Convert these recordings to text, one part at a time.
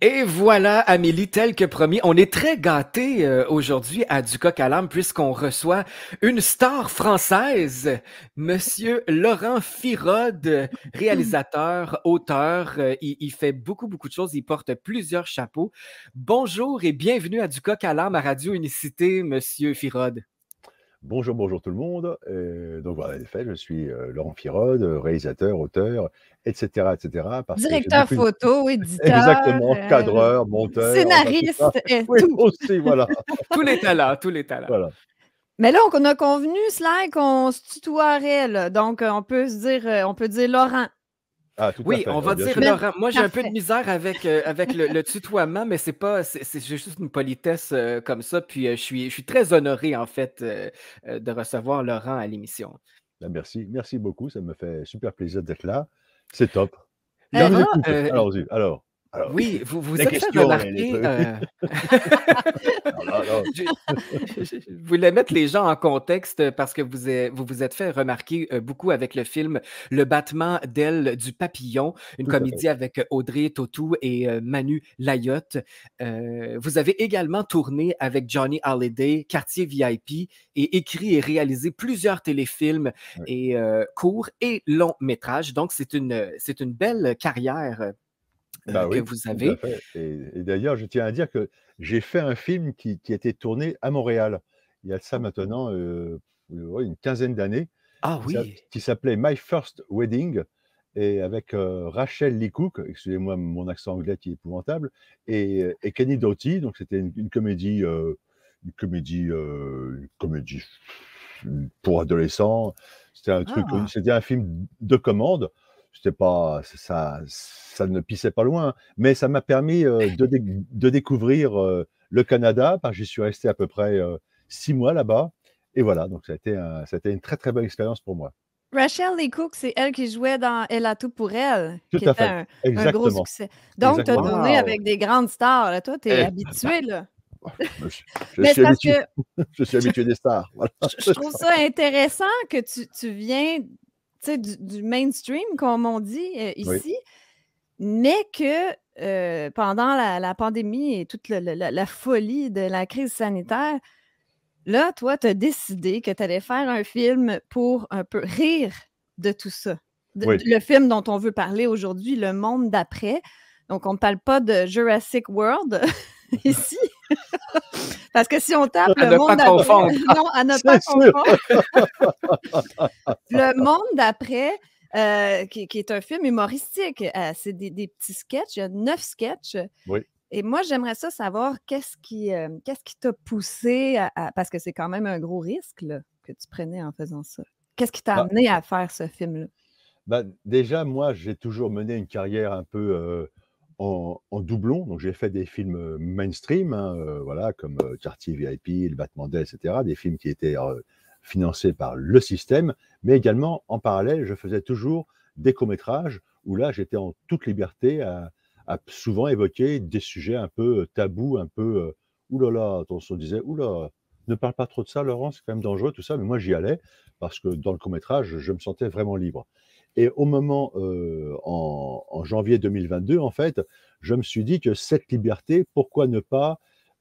Et voilà, Amélie, tel que promis, on est très gâtés aujourd'hui à Du Coq à l'Âne puisqu'on reçoit une star française, Monsieur Laurent Firode, réalisateur, auteur. Il fait beaucoup de choses. Il porte plusieurs chapeaux. Bonjour et bienvenue à Du Coq à l'Âne à Radio Unicité, Monsieur Firode. Bonjour, bonjour tout le monde. Donc voilà, en effet, je suis Laurent Firode, réalisateur, auteur, etc., etc. Parce que j'ai Directeur beaucoup... photo, éditeur, Exactement, cadreur, monteur, enfin, tout ça. scénariste, Oui, tout. aussi, voilà. Tous les talents, tous les talents. Voilà. Mais là, on a convenu, Sly, qu'on se tutoierait, là. Donc, on peut dire Laurent. Ah, tout à Oui, fait, on va bien dire sûr. Laurent. Moi, j'ai un peu de Parfait. misère avec le tutoiement, mais c'est juste une politesse comme ça. Puis je suis très honoré, en fait, de recevoir Laurent à l'émission. Ben, merci beaucoup, ça me fait super plaisir d'être là. C'est top. Je vous Laurent, écoute. Allons-y. Alors, oui, vous les êtes fait questions, les remarquer. trucs. Alors, Je voulais mettre les gens en contexte parce que vous êtes fait remarquer beaucoup avec le film Le battement d'ailes du papillon, une tout à fait. comédie avec Audrey Tautou et Manu Layotte. Vous avez également tourné avec Johnny Hallyday, Quartier VIP, et écrit et réalisé plusieurs téléfilms Oui. et courts et longs métrages. Donc, c'est une belle carrière Bah que oui, vous tout à avez. fait. Et d'ailleurs, je tiens à dire que j'ai fait un film qui a été tourné à Montréal. Il y a de ça maintenant ouais, une quinzaine d'années, Ah oui. qui s'appelait My First Wedding, et avec Rachel Lee Cook, excusez-moi mon accent anglais qui est épouvantable, et Kenny Doughty. Donc c'était une comédie, une comédie pour adolescents. C'était un truc, Ah. c'était un film de commande. C'était pas, ça ne pissait pas loin, mais ça m'a permis de découvrir le Canada, parce que j'y suis resté à peu près 6 mois là-bas. Et voilà, donc ça a été une très très bonne expérience pour moi. Rachel Lee Cook, c'est elle qui jouait dans Elle a tout pour elle, Tout qui à était fait, un gros exactement, succès. Donc, tu as exactement. tourné Wow. avec des grandes stars, là. Toi, tu es Et habitué, là. je Mais c'est suis parce habitué, que je suis habitué des stars. Voilà, je c'est trouve ça. ça intéressant que tu viens, tu sais, du mainstream, comme on dit Oui, ici, mais que pendant la pandémie et toute la folie de la crise sanitaire, là, toi, tu as décidé que tu allais faire un film pour un peu rire de tout ça. oui. Le film dont on veut parler aujourd'hui, Le Monde d'après. Donc, on ne parle pas de Jurassic World ici. Parce que si on tape À Le ne pas Monde d'après, confondre. non, à ne pas C'est sûr. confondre. Le Monde d'après, qui est un film humoristique. C'est des petits sketchs. Il y a 9 sketchs. Oui. Et moi, j'aimerais ça savoir qu'est-ce qui t'a poussé parce que c'est quand même un gros risque là, que tu prenais en faisant ça. Qu'est-ce qui t'a Bah, amené à faire ce film-là? bah, déjà, moi, j'ai toujours mené une carrière un peu en doublon. Donc, j'ai fait des films mainstream, hein, voilà, comme Quartier VIP, Le Battement d'ailes, etc. Des films qui étaient financés par le système. Mais également, en parallèle, je faisais toujours des courts-métrages où là, j'étais en toute liberté à souvent évoquer des sujets un peu tabous, un peu oulala, on se disait oulala, ne parle pas trop de ça, Laurent, c'est quand même dangereux, tout ça. Mais moi, j'y allais parce que dans le court-métrage, je me sentais vraiment libre. Et au moment, en janvier 2022, en fait, je me suis dit que cette liberté, pourquoi ne pas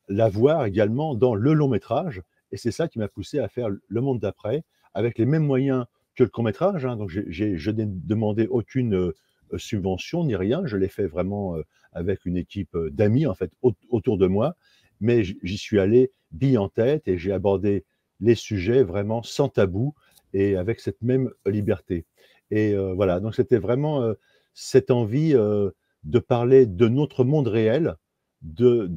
l'avoir également dans le long métrage? Et c'est ça qui m'a poussé à faire Le Monde d'après, avec les mêmes moyens que le court métrage, hein. Donc je n'ai demandé aucune subvention ni rien. Je l'ai fait vraiment avec une équipe d'amis, en fait, autour de moi. Mais j'y suis allé bille en tête et j'ai abordé les sujets vraiment sans tabou et avec cette même liberté. Et voilà, donc c'était vraiment cette envie de parler de notre monde réel, de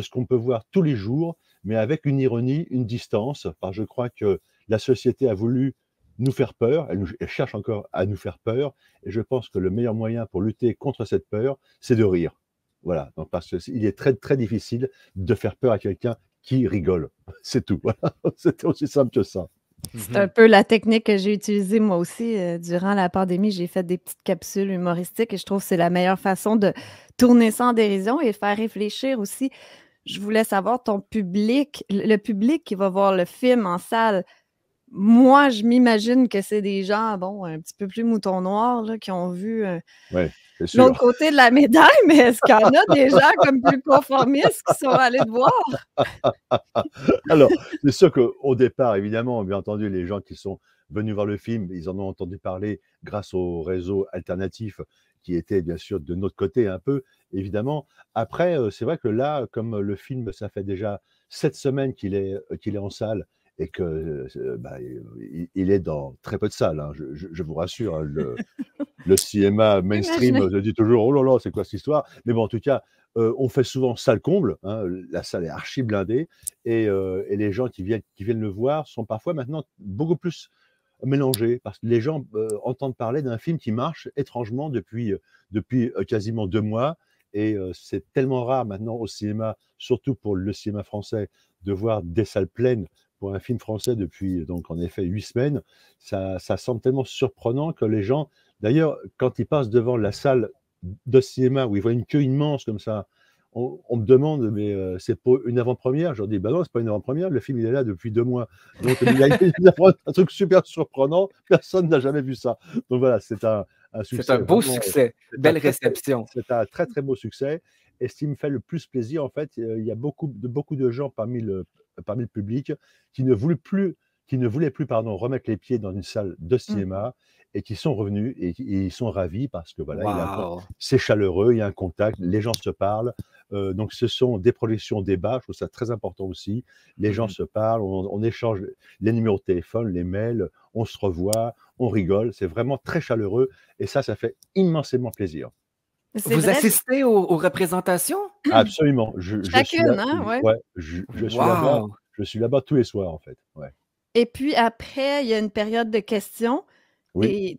ce qu'on peut voir tous les jours, mais avec une ironie, une distance, parce que je crois que la société a voulu nous faire peur, elle cherche encore à nous faire peur, et je pense que le meilleur moyen pour lutter contre cette peur, c'est de rire. Voilà, donc parce qu'il est très, très difficile de faire peur à quelqu'un qui rigole. C'est tout, voilà, c'est aussi simple que ça. C'est un peu la technique que j'ai utilisée moi aussi durant la pandémie. J'ai fait des petites capsules humoristiques et je trouve que c'est la meilleure façon de tourner ça en dérision et faire réfléchir aussi. Je voulais savoir ton public, le public qui va voir le film en salle, moi, je m'imagine que c'est des gens, bon, un petit peu plus moutons noirs, là, qui ont vu Ouais, c'est l'autre sûr. côté de la médaille, mais est-ce qu'il y en a des gens comme plus conformistes qui sont allés te voir? Alors, c'est sûr qu'au départ, évidemment, bien entendu, les gens qui sont venus voir le film, ils en ont entendu parler grâce au réseau alternatif qui était bien sûr de notre côté un peu, évidemment. Après, c'est vrai que là, comme le film, ça fait déjà 7 semaines qu'il est en salle et que, bah, il est dans très peu de salles, hein, je vous rassure, hein, le cinéma mainstream Imaginez. se dit toujours: «Oh là là, c'est quoi cette histoire?» Mais bon, en tout cas, on fait souvent salle comble, hein, la salle est archi blindée et les gens qui viennent le voir sont parfois maintenant beaucoup plus mélangés parce que les gens, entendent parler d'un film qui marche étrangement depuis quasiment 2 mois et c'est tellement rare maintenant au cinéma, surtout pour le cinéma français, de voir des salles pleines pour un film français depuis donc en effet 8 semaines. Ça semble tellement surprenant que les gens d'ailleurs, quand ils passent devant la salle de cinéma où ils voient une queue immense comme ça, on me demande: «Mais, c'est pour une avant-première?» Je leur dis: «Bah non, c'est pas une avant-première, le film il est là depuis 2 mois». Donc il y a un truc super surprenant, personne n'a jamais vu ça. Donc voilà, c'est un C'est un succès beau vraiment, succès, c'est un belle très, très réception. c'est un très, très beau succès et ce qui me fait le plus plaisir en fait, il y a beaucoup de gens parmi le public qui ne voulaient plus pardon, remettre les pieds dans une salle de Mmh. cinéma et qui sont revenus et ils sont ravis parce que voilà, il y a un con Waouh! c'est chaleureux, il y a un contact, les gens se parlent, donc ce sont des productions débats, je trouve ça très important aussi. Les gens Mmh. se parlent, on échange les numéros de téléphone, les mails, on se revoit, on rigole, c'est vraiment très chaleureux et ça fait immensément plaisir. C'est Vous vrai, assistez aux représentations? Absolument, je suis là chacune, hein, ouais. ouais, je suis là-bas Waouh! je suis là-bas tous les soirs en fait, ouais. Et puis après, il y a une période de questions Oui. et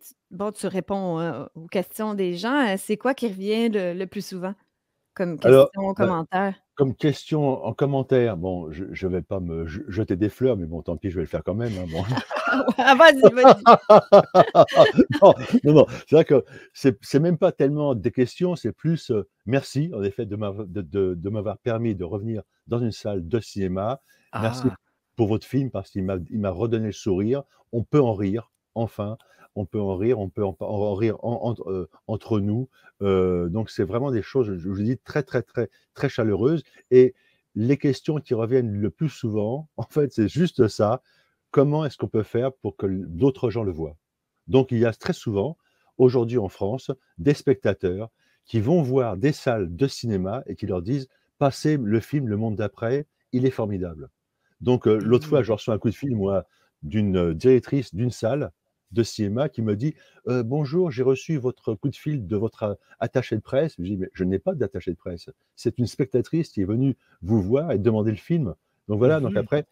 tu réponds, aux questions des gens. C'est quoi qui revient le plus souvent comme Alors, question, bah, commentaire? comme question en commentaire, bon, je vais pas me jeter des fleurs, mais bon, tant pis, je vais le faire quand même, hein, bon. Ah, vas-y, vas-y. Non, non, non, c'est vrai que c'est même pas tellement des questions, c'est plus, merci en effet de m'avoir permis de revenir dans une salle de cinéma. Merci Ah! pour votre film parce qu'il m'a redonné le sourire. On peut en rire, enfin, on peut en rire, on peut en rire entre nous. Donc c'est vraiment des choses, je vous dis très, très, très, très chaleureuses et les questions qui reviennent le plus souvent, en fait, c'est juste ça: «Comment est-ce qu'on peut faire pour que d'autres gens le voient?» Donc il y a très souvent, aujourd'hui en France, des spectateurs qui vont voir des salles de cinéma et qui leur disent: «Passez le film Le Monde d'après, il est formidable». Donc l'autre fois, Mmh. je reçois un coup de fil, moi, d'une, directrice d'une salle de cinéma qui me dit: «Bonjour, j'ai reçu votre coup de fil de votre attaché de presse». Je dis: «Mais je n'ai pas d'attaché de presse. C'est une spectatrice qui est venue vous voir et demander le film». Donc voilà, donc Mmh. après,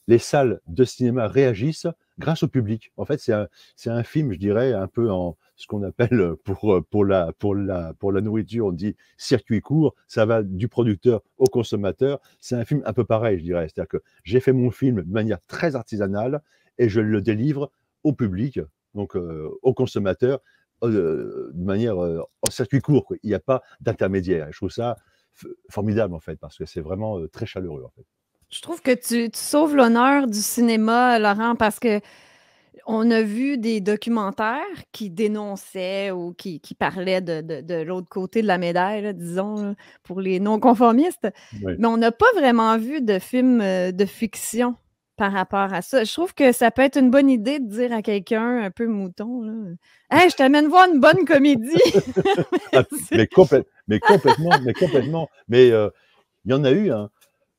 les salles de cinéma réagissent grâce au public. En fait, c'est un film, je dirais, un peu en ce qu'on appelle, pour la nourriture, on dit circuit court, ça va du producteur au consommateur. C'est un film un peu pareil, je dirais. C'est-à-dire que j'ai fait mon film de manière très artisanale et je le délivre au public, donc au consommateur, de manière, en circuit court, quoi. Il n'y a pas d'intermédiaire et je trouve ça formidable, en fait, parce que c'est vraiment, très chaleureux, en fait. Je trouve que tu sauves l'honneur du cinéma, Laurent, parce qu'on a vu des documentaires qui dénonçaient ou qui parlaient de l'autre côté de la médaille, là, disons, là, pour les non-conformistes, Oui. mais on n'a pas vraiment vu de film, de fiction par rapport à ça. Je trouve que ça peut être une bonne idée de dire à quelqu'un un peu mouton, là: «Hey, je t'amène voir une bonne comédie!» Ah, C'est mais complètement, mais il y en a eu, hein.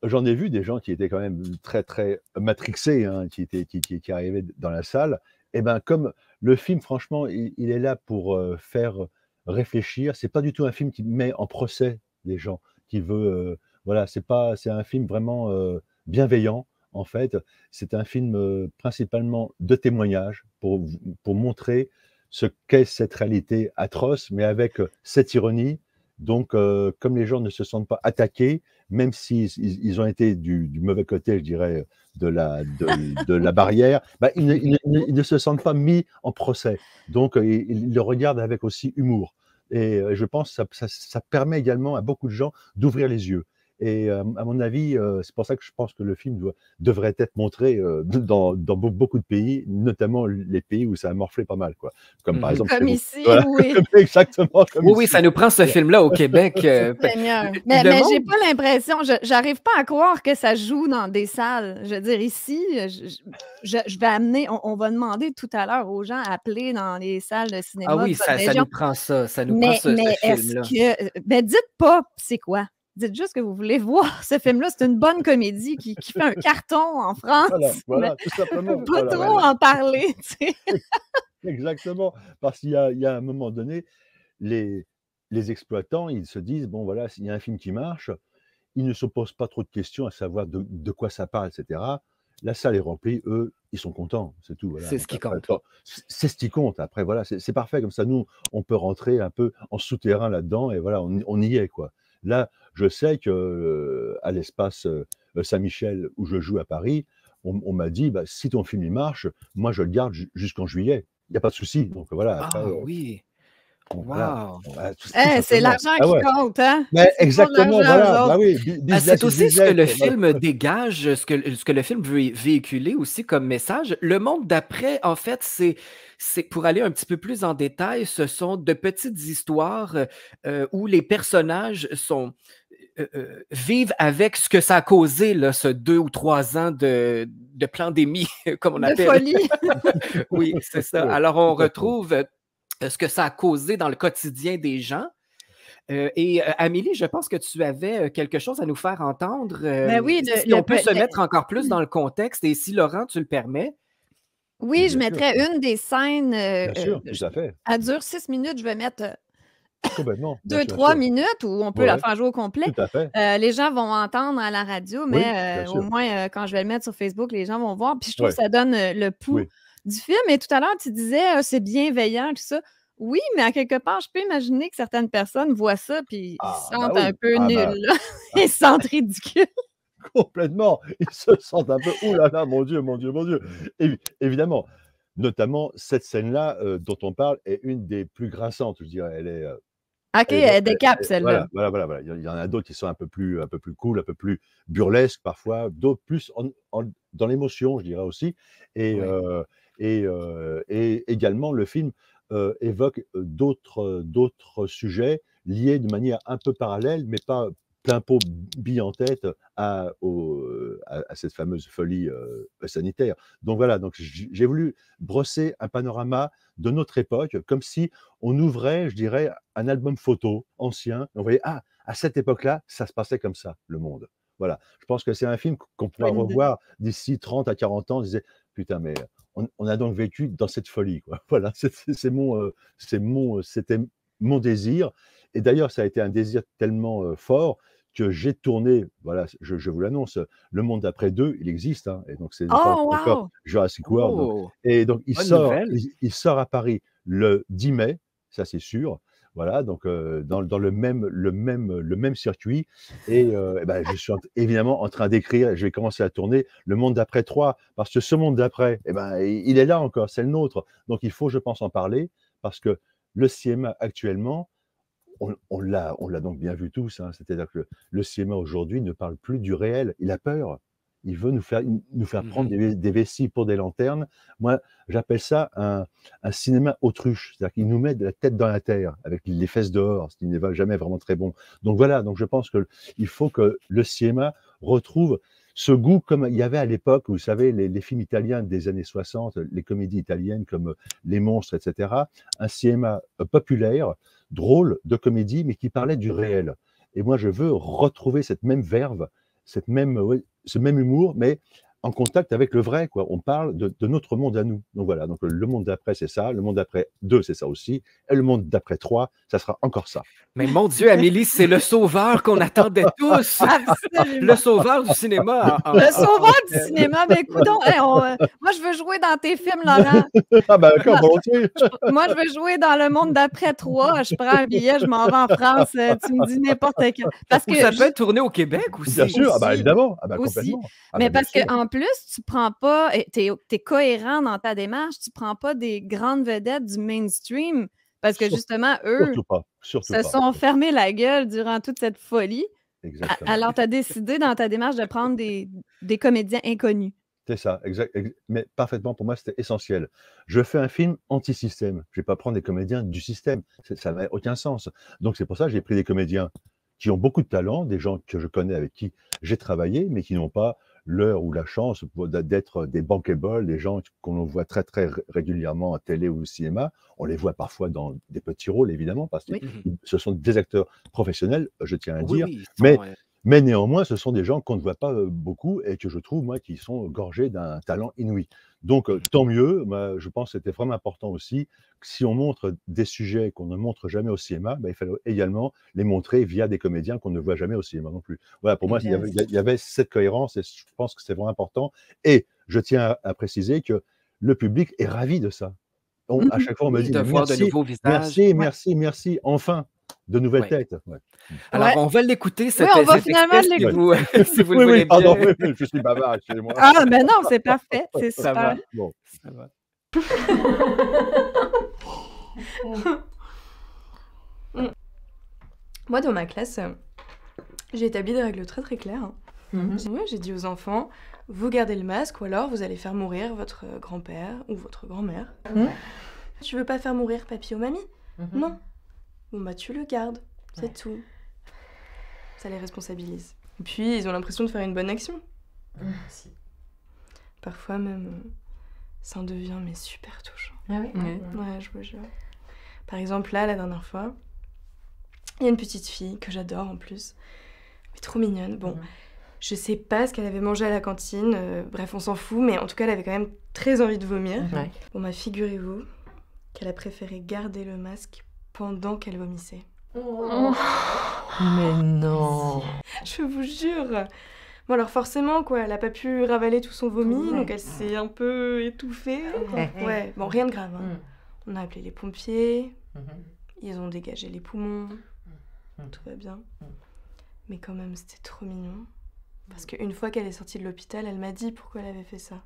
J'en ai vu des gens qui étaient quand même très, très matrixés, hein, qui arrivaient dans la salle et ben, comme le film franchement, il est là pour, faire réfléchir. C'est pas du tout un film qui met en procès les gens, qui veut, voilà, c'est un film vraiment, bienveillant, en fait. C'est un film, principalement de témoignage pour montrer ce qu'est cette réalité atroce, mais avec, cette ironie. Donc comme les gens ne se sentent pas attaqués, même s'ils ont été du mauvais côté, je dirais, de la barrière, bah, ils ne se sentent pas mis en procès. Donc ils le regardent avec aussi humour et je pense que ça permet également à beaucoup de gens d'ouvrir les yeux Et à mon avis, c'est pour ça que je pense que le film devrait être montré dans beaucoup de pays, notamment les pays où ça a morflé pas mal, quoi. Comme par exemple chez Comme vous. ici, Voilà, oui. exactement comme Oui, oui, ici. ça nous prend ce film-là au Québec. Seigneur. Le Mais j'ai monde, pas l'impression, j'arrive pas à croire que ça joue dans des salles. Je veux dire, ici, je vais amener, on va demander tout à l'heure aux gens à appeler dans les salles de ah cinéma de oui, votre ça région. nous prend ça, ça nous prend ce Mais est-ce film-là. que. Ben, dites pas, c'est quoi? Dites juste que vous voulez voir ce film-là. C'est une bonne comédie qui fait un carton en France, mais Voilà, tout simplement. pas Voilà, trop voilà. en parler, tu sais. Exactement. Parce qu'il y a un moment donné, les, les exploitants, ils se disent, bon voilà, s'il y a un film qui marche, ils ne se posent pas trop de questions à savoir de quoi ça parle, etc. La salle est remplie, eux, ils sont contents, c'est tout. Voilà. C'est ce Donc qui après, compte. c'est ce qui compte. Après, voilà, c'est parfait. Comme ça, nous, on peut rentrer un peu en souterrain là-dedans et voilà, on y est, quoi. Là, je sais que à l'espace Saint-Michel où je joue à Paris, on m'a dit, bah, si ton film il marche, moi je le garde jusqu'en juillet. Il n'y a pas de souci. Donc voilà, après, Ah oui, donc voilà, wow. voilà, tout C'est simplement. l'argent Ah qui ouais. compte, hein? Mais C'est pour exactement, l'argent, voilà. eux Bah autres. oui, C'est business is aussi ce que business. le Voilà. film dégage, ce que le film veut véhiculer aussi comme message. Le monde d'après, en fait, c'est pour aller un petit peu plus en détail, ce sont de petites histoires où les personnages vivent avec ce que ça a causé, là, ce 2 ou 3 ans de pandémie, comme on De appelle. folie. Oui, c'est ça. Oui, Alors, on tout à fait. retrouve ce que ça a causé dans le quotidien des gens. Amélie, je pense que tu avais quelque chose à nous faire entendre. Ben oui, Si on peut se mettre encore plus dans le contexte, et si Laurent, tu le permets. oui, je Bien sûr, mettrais une des scènes. bien sûr, tout à fait. Elle dure 6 minutes. Je vais mettre Complètement, bien sûr, 2-3 minutes où on peut ouais, la ouais, faire jouer au complet. tout à fait. Les gens vont entendre à la radio, Oui, bien mais au sûr. moins, quand je vais le mettre sur Facebook, les gens vont voir. Puis je trouve que Ouais, ça donne le pouls oui. du film. Et tout à l'heure, tu disais, c'est bienveillant, tout ça. Oui, mais à quelque part, je peux imaginer que certaines personnes voient ça puis ils se Ah bah sentent un oui. peu Ah nuls, bah là. Ils se sentent ridicules. complètement. Ils se sentent un peu, ouh là là, mon Dieu, mon Dieu, mon Dieu. Évidemment, notamment cette scène-là dont on parle est une des plus grinçantes, je dirais. OK, Elle est vra elle décape, celle-là. voilà. Il y en a d'autres qui sont un peu plus cool, un peu plus burlesques parfois, d'autres plus dans l'émotion, je dirais aussi. Et, Oui. et également, le film évoque d'autres sujets liés de manière un peu parallèle, mais pas plein pot, bille en tête à cette fameuse folie sanitaire. Donc voilà, donc j'ai voulu brosser un panorama de notre époque, comme si on ouvrait, je dirais, un album photo ancien, et on voyait, ah, à cette époque-là, ça se passait comme ça, le monde. Voilà. Je pense que c'est un film qu'on pourra Bonne idée. revoir d'ici 30 à 40 ans, on disait, putain, mais on a donc vécu dans cette folie, quoi. Voilà, c'était mon désir. Et d'ailleurs, ça a été un désir tellement fort que j'ai tourné, voilà, je vous l'annonce, Le Monde d'après 2, il existe, hein, et donc c'est pas Oh, encore wow! Jurassic World. Donc, Oh, et donc bonne nouvelle. il sort à Paris le 10 mai, ça c'est sûr. Voilà, donc dans le même circuit. Et ben, je suis évidemment en train d'écrire, je vais commencer à tourner Le Monde d'après 3, parce que ce monde d'après, eh ben, il est là encore, c'est le nôtre. Donc il faut, je pense, en parler, parce que le cinéma actuellement, on l'a donc bien vu tous, hein, c'est-à-dire que le cinéma aujourd'hui ne parle plus du réel, il a peur. Il veut nous faire prendre Mhm. des vessies pour des lanternes. Moi, j'appelle ça un cinéma autruche, c'est-à-dire qu'il nous met de la tête dans la terre, avec les fesses dehors, ce qui n'est jamais vraiment très bon. Donc voilà, donc je pense qu'il faut que le cinéma retrouve ce goût comme il y avait à l'époque, vous savez, les films italiens des années 60, les comédies italiennes comme Les Monstres, etc. Un cinéma populaire, drôle, de comédie, mais qui parlait du réel. Et moi, je veux retrouver cette même verve, ce même humour, mais en contact avec le vrai, quoi. On parle de notre monde à nous. Donc voilà, donc le monde d'après, c'est ça. Le monde d'après 2, c'est ça aussi. Et le monde d'après 3, ça sera encore ça. Mais mon Dieu, Amélie, c'est le sauveur qu'on attendait tous. Le Absolument. sauveur du cinéma. Le sauveur du cinéma, ben coudonc, hey, moi je veux jouer dans tes films, Laurent. Ah bah d'accord, volontiers. Moi, je veux jouer dans le monde d'après 3. Je prends un billet, je m'en vais en France. Tu me dis n'importe quel. Parce Ou que ça peut être tourné au Québec Bien aussi. sûr, ah bah aussi, évidemment, ah bah aussi. complètement. Ah Mais bah bien parce sûr. qu'en plus, tu prends pas, tu es cohérent dans ta démarche, tu prends pas des grandes vedettes du mainstream parce que Sur- justement, eux Surtout pas, surtout se pas. sont fermés la gueule durant toute cette folie. exactement. Alors, tu as décidé dans ta démarche de prendre des comédiens inconnus. C'est ça, mais parfaitement, pour moi, c'était essentiel. Je fais un film anti-système. Je vais pas prendre des comédiens du système. Ça n'a aucun sens. Donc, c'est pour ça que j'ai pris des comédiens qui ont beaucoup de talent, des gens que je connais, avec qui j'ai travaillé, mais qui n'ont pas l'heure ou la chance d'être des bankable, des gens qu'on voit très, très régulièrement à télé ou au cinéma. On les voit parfois dans des petits rôles, évidemment, parce que Oui. ce sont des acteurs professionnels, je tiens à Oui, dire. oui, ils Mais sont, mais néanmoins, ce sont des gens qu'on ne voit pas beaucoup et que je trouve, moi, qui sont gorgés d'un talent inouï. Donc, tant mieux. Moi, je pense que c'était vraiment important aussi que si on montre des sujets qu'on ne montre jamais au cinéma, il fallait également les montrer via des comédiens qu'on ne voit jamais au cinéma non plus. Voilà, pour moi, il y avait cette cohérence et je pense que c'est vraiment important. Et je tiens à préciser que le public est ravi de ça. À chaque fois, on me oui, dit de mais voir de merci, nouveaux visages. merci, Ouais. merci, merci, enfin, de nouvelles Ouais. têtes. Ouais. Alors, Ouais. on va l'écouter, Oui, cet on va cet finalement extrait, si vous si vous le Oui, voulez oui, pardon, bien. oui, je suis bavard, excusez-moi. Ah, mais non, c'est parfait. C'est Ça super. va, Bon. ça va. Moi, dans ma classe, j'ai établi des règles très très claires. Ouais, j'ai dit aux enfants, vous gardez le masque ou alors vous allez faire mourir votre grand-père ou votre grand-mère. Tu veux pas faire mourir papy ou mamie? Non. Bon bah tu le gardes, c'est tout. Ça les responsabilise. Et puis ils ont l'impression de faire une bonne action. Parfois même, ça en devient mais super touchant. Ah oui? Ouais, je vous jure. Par exemple, là, la dernière fois, il y a une petite fille que j'adore en plus, mais trop mignonne. Bon, je sais pas ce qu'elle avait mangé à la cantine, bref, on s'en fout, mais en tout cas, elle avait quand même très envie de vomir. Ouais. Bon, bah, figurez-vous qu'elle a préféré garder le masque pendant qu'elle vomissait. Mais non. Je vous jure. Bon, alors forcément, quoi, elle a pas pu ravaler tout son vomi, donc elle s'est un peu étouffée. Ouais, bon, rien de grave, hein. On a appelé les pompiers, ils ont dégagé les poumons, tout va bien. Mais quand même, c'était trop mignon. Parce qu'une fois qu'elle est sortie de l'hôpital, elle m'a dit pourquoi elle avait fait ça.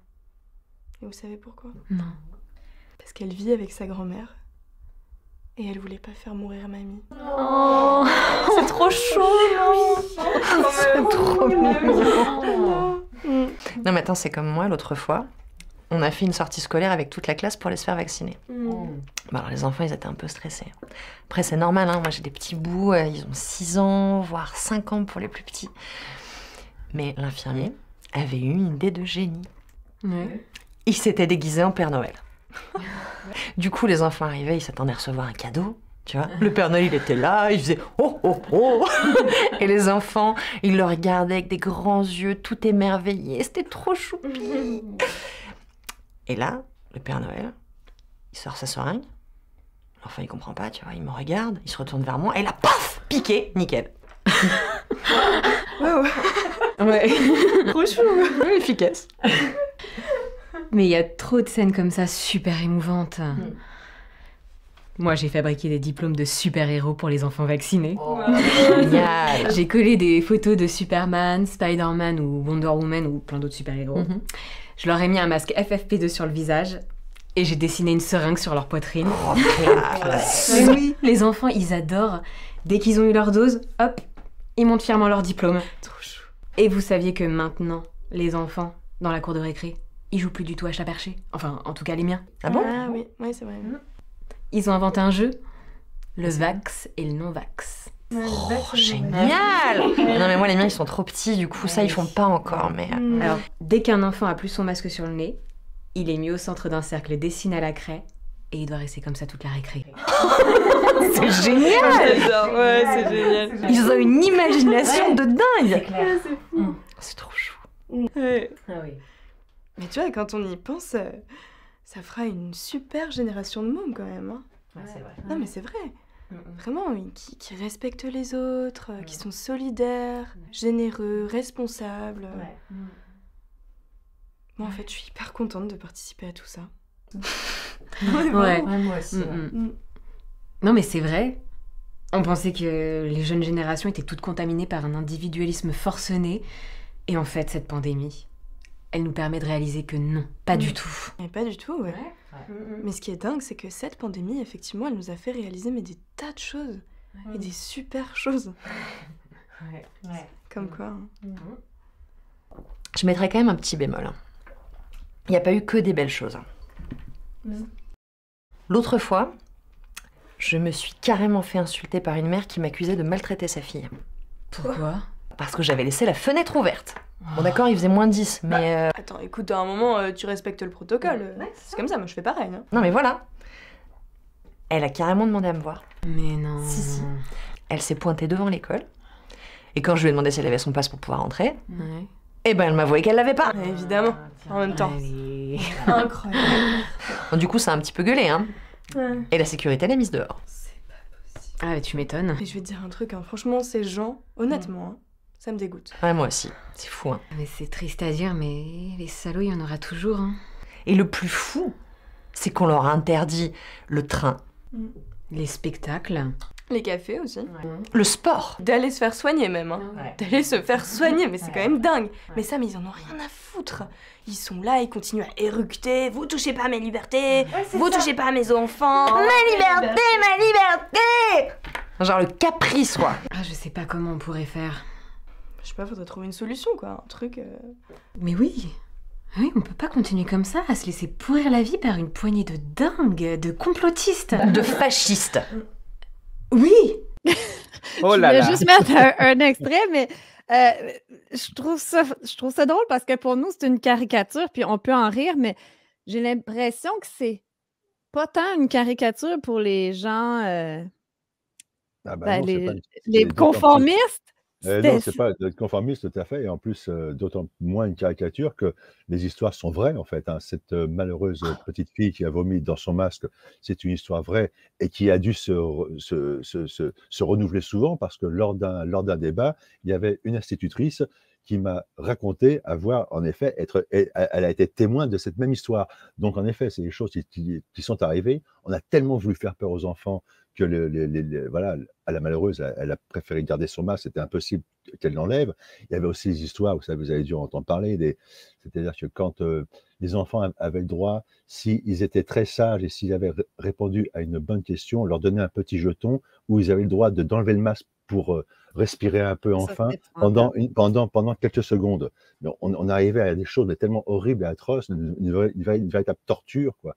Et vous savez pourquoi? Non. Parce qu'elle vit avec sa grand-mère. Et elle voulait pas faire mourir mamie. Oh, c'est trop chaud. C'est trop mignon. Non mais attends, c'est comme moi l'autre fois. On a fait une sortie scolaire avec toute la classe pour aller se faire vacciner. Bon, alors les enfants, ils étaient un peu stressés. Après, c'est normal, hein. Moi j'ai des petits bouts, ils ont 6 ans, voire 5 ans pour les plus petits. Mais l'infirmier avait eu une idée de génie. Il s'était déguisé en Père Noël. Du coup, les enfants arrivaient, ils s'attendaient à recevoir un cadeau. Tu vois, le Père Noël, il était là, il faisait « Oh, oh, oh !» Et les enfants, ils le regardaient avec des grands yeux, tout émerveillés. C'était trop choupi. Et là, le Père Noël, il sort sa seringue. L'enfant, il comprend pas, tu vois, il me regarde, il se retourne vers moi, et là, paf, piqué, nickel. Wow. Ouais. Trop chou. Efficace. Mais il y a trop de scènes comme ça super émouvantes. Moi, j'ai fabriqué des diplômes de super-héros pour les enfants vaccinés. Génial. J'ai collé des photos de Superman, Spider-Man ou Wonder Woman ou plein d'autres super-héros. Je leur ai mis un masque FFP2 sur le visage et j'ai dessiné une seringue sur leur poitrine. Et oui, les enfants, ils adorent. Dès qu'ils ont eu leur dose, hop, ils montent fièrement leur diplôme. Trop chou. Et vous saviez que maintenant, les enfants, dans la cour de récré, ils jouent plus du tout à chat perché. Enfin, en tout cas, les miens. Ah bon? Ah oui, ouais, c'est vrai. Ils ont inventé un jeu, le Vax et le non-Vax. Oh, génial! Non mais moi les miens ils sont trop petits, du coup ça ils font pas encore, mais... Alors, dès qu'un enfant a plus son masque sur le nez, il est mis au centre d'un cercle dessiné à la craie et il doit rester comme ça toute la récré. C'est génial! J'adore, ouais, c'est génial. Ils ont une imagination de dingue! C'est fou. C'est trop chou. Ouais. Ah oui. Mais tu vois, quand on y pense, ça fera une super génération de mômes quand même. Hein. C'est vrai. Non mais c'est vrai. Vraiment, qui respectent les autres, qui sont solidaires, généreux, responsables. Moi, en fait, je suis hyper contente de participer à tout ça. Ouais. moi aussi. Non mais c'est vrai. On pensait que les jeunes générations étaient toutes contaminées par un individualisme forcené. Et en fait, cette pandémie, elle nous permet de réaliser que non, pas du tout. Mais pas du tout, ouais. Mais ce qui est dingue, c'est que cette pandémie, effectivement, elle nous a fait réaliser mais des tas de choses. Et des super choses. Comme quoi. Je mettrais quand même un petit bémol. Hein. Il n'y a pas eu que des belles choses. Hein. L'autre fois, je me suis carrément fait insulter par une mère qui m'accusait de maltraiter sa fille. Pourquoi? Parce que j'avais laissé la fenêtre ouverte. Bon d'accord, il faisait moins 10, mais... Attends, écoute, à un moment, tu respectes le protocole. C'est comme ça, moi je fais pareil. Hein. Non mais voilà. Elle a carrément demandé à me voir. Mais non. Si. Elle s'est pointée devant l'école. Et quand je lui ai demandé si elle avait son passe pour pouvoir entrer, eh ben elle m'a avoué qu'elle l'avait pas. Évidemment, en même temps. Allez. Incroyable. Bon, du coup, ça a un petit peu gueulé, hein. Et la sécurité l'a mise dehors. Ah, mais tu m'étonnes. Et je vais te dire un truc, hein. Franchement, ces gens, honnêtement, hein, ça me dégoûte. Ouais, moi aussi. C'est fou, hein. Mais c'est triste à dire, mais les salauds, il y en aura toujours. Hein. Et le plus fou, c'est qu'on leur a interdit le train, Les spectacles. Les cafés aussi. le sport. D'aller se faire soigner même. Hein. D'aller se faire soigner, mais c'est quand même dingue. Mais ça, mais ils en ont rien à foutre. Ils sont là, ils continuent à éructer. Vous touchez pas à mes libertés. Vous touchez pas à mes enfants. Ma liberté, ma liberté. Genre le caprice, quoi. Ah, je sais pas comment on pourrait faire. Je sais pas, faudrait trouver une solution, quoi. Un truc... Mais oui. Oui, on peut pas continuer comme ça, à se laisser pourrir la vie par une poignée de dingues, de complotistes. De fascistes. Oui. Oh Je là voulais là. juste mettre un extrait, mais je trouve ça drôle parce que pour nous, c'est une caricature, puis on peut en rire, mais j'ai l'impression que c'est pas tant une caricature pour les gens, Ah bah ben, non, c'est pas les c'est d'autant plus conformistes. non, c'est pas d'être conformiste tout à fait et en plus, d'autant moins une caricature que les histoires sont vraies en fait, hein. Cette, malheureuse, petite fille qui a vomi dans son masque, c'est une histoire vraie et qui a dû se renouveler souvent parce que lors d'un débat, il y avait une institutrice qui m'a raconté avoir en effet elle a été témoin de cette même histoire. Donc en effet, c'est des choses qui sont arrivées. On a tellement voulu faire peur aux enfants que voilà, à la malheureuse, elle a préféré garder son masque, c'était impossible qu'elle l'enlève. Il y avait aussi des histoires, vous avez dû en entendre parler, c'est-à-dire que quand les enfants avaient le droit, s'ils étaient très sages et s'ils avaient répondu à une bonne question, on leur donnait un petit jeton où ils avaient le droit d'enlever le masque pour respirer un peu enfin pendant quelques secondes. Mais on arrivait à des choses tellement horribles et atroces, une véritable torture, quoi.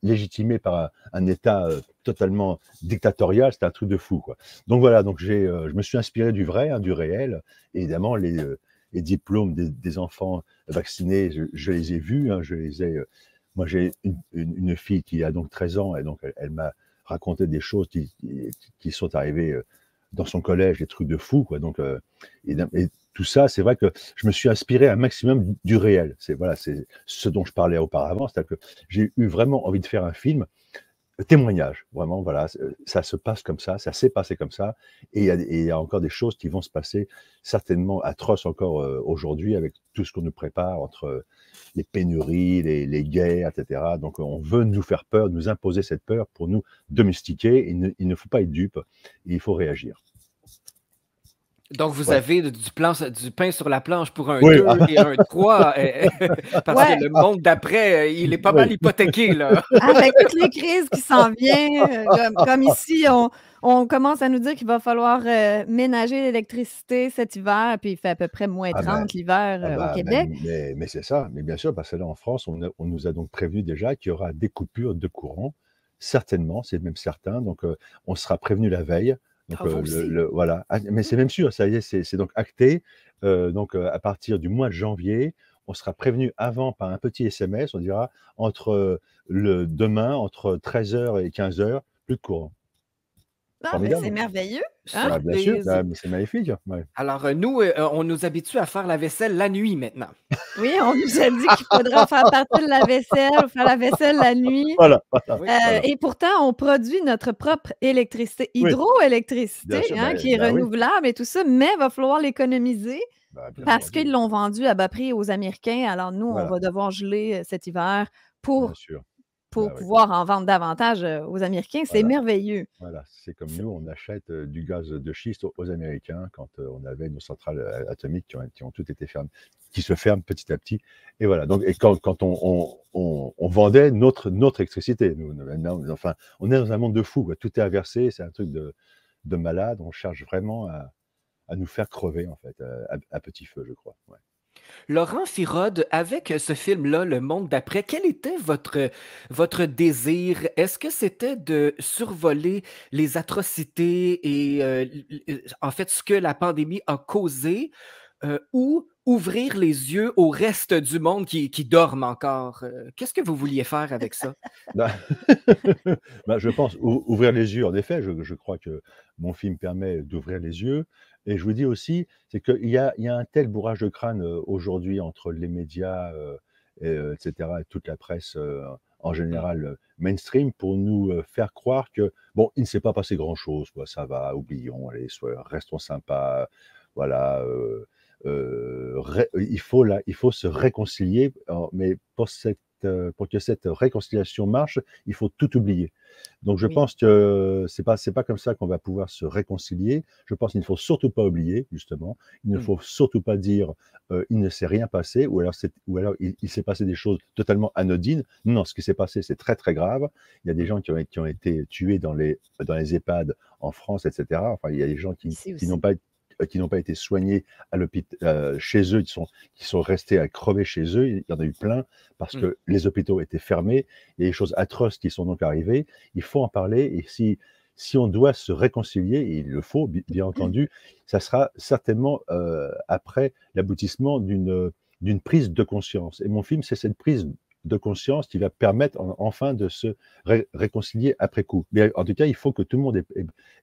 Légitimé par un État totalement dictatorial, c'était un truc de fou, quoi. Donc voilà, donc je me suis inspiré du vrai, hein, du réel. Et évidemment, les diplômes des enfants vaccinés, je les ai vus, hein, moi, j'ai une fille qui a donc 13 ans, et donc elle m'a raconté des choses qui sont arrivées dans son collège, des trucs de fou, quoi. Donc, et tout ça, c'est vrai que je me suis inspiré un maximum du réel. C'est ce dont je parlais auparavant, c'est-à-dire que j'ai eu vraiment envie de faire un film témoignage, vraiment, voilà, ça se passe comme ça s'est passé comme ça, et il y a encore des choses qui vont se passer certainement atroces encore aujourd'hui avec tout ce qu'on nous prépare entre les pénuries, les guerres, etc. Donc on veut nous faire peur, nous imposer cette peur pour nous domestiquer. Il ne faut pas être dupe, il faut réagir. Donc, vous avez du pain sur la planche pour un Oui. 2 et un 3, parce que le monde d'après, il est pas mal hypothéqué, là. Avec toutes les crises qui s'en viennent, comme ici, on commence à nous dire qu'il va falloir ménager l'électricité cet hiver, puis il fait à peu près moins 30 l'hiver au Québec. Mais c'est ça, mais bien sûr, parce que là, en France, on nous a donc prévenu déjà qu'il y aura des coupures de courant, certainement, c'est même certain, donc on sera prévenu la veille. Donc, voilà. Mais c'est même sûr, ça y est, c'est donc acté. Donc, à partir du mois de janvier, on sera prévenu avant par un petit SMS. On dira demain, entre 13h et 15h, plus de courant. Ah, mais c'est merveilleux. Hein? Ah, bien sûr, c'est magnifique. Ouais. Alors, nous, on nous habitue à faire la vaisselle la nuit maintenant. Oui, on nous a dit qu'il faudra faire partir la vaisselle, faire la vaisselle la nuit. Voilà. Et pourtant, on produit notre propre électricité, hydroélectricité, qui est renouvelable et tout ça, mais il va falloir l'économiser parce qu'ils l'ont vendu à bas prix aux Américains. Alors nous, on va devoir geler cet hiver pour pouvoir en vendre davantage aux Américains. C'est merveilleux. Voilà, c'est comme nous, on achète du gaz de schiste aux Américains quand on avait nos centrales atomiques qui ont toutes été fermées, qui se ferment petit à petit. Et voilà, donc, et quand on vendait notre électricité, on est dans un monde de fous, quoi. Tout est inversé, c'est un truc de malade, on cherche vraiment à nous faire crever, en fait, à petit feu, je crois. Ouais. Laurent Firode, avec ce film-là, Le Monde d'après, quel était votre désir? Est-ce que c'était de survoler les atrocités et en fait ce que la pandémie a causé ou ouvrir les yeux au reste du monde qui dorment encore? Qu'est-ce que vous vouliez faire avec ça? Bah, bah, je pense ouvrir les yeux, en effet, je crois que mon film permet d'ouvrir les yeux et je vous dis aussi, c'est qu'il y a un tel bourrage de crâne, aujourd'hui entre les médias, et cetera et toute la presse, en Mmh. général, mainstream pour nous, faire croire que, bon, il ne s'est pas passé grand-chose, quoi, ça va, oublions, allez, restons sympas, voilà, il faut se réconcilier, mais pour que cette réconciliation marche, il faut tout oublier. Donc je Oui. pense que c'est pas comme ça qu'on va pouvoir se réconcilier. Je pense qu'il ne faut surtout pas oublier, justement. Il ne Mmh. faut surtout pas dire, «Il ne s'est rien passé» ou alors «Il s'est passé des choses totalement anodines». Non, ce qui s'est passé, c'est très, très grave. Il y a des gens qui ont été tués dans les EHPAD en France et cetera. Enfin, il y a des gens qui Ici qui n'ont aussi. pas qui n'ont pas été soignés chez eux, qui sont restés à crever chez eux. Il y en a eu plein parce Mmh. que les hôpitaux étaient fermés. Il y a des choses atroces qui sont donc arrivées. Il faut en parler et si on doit se réconcilier, et il le faut, bien entendu, ça sera certainement, après l'aboutissement d'une prise de conscience et mon film, c'est cette prise de conscience qui va permettre enfin de se réconcilier après coup. Mais en tout cas, il faut que tout le monde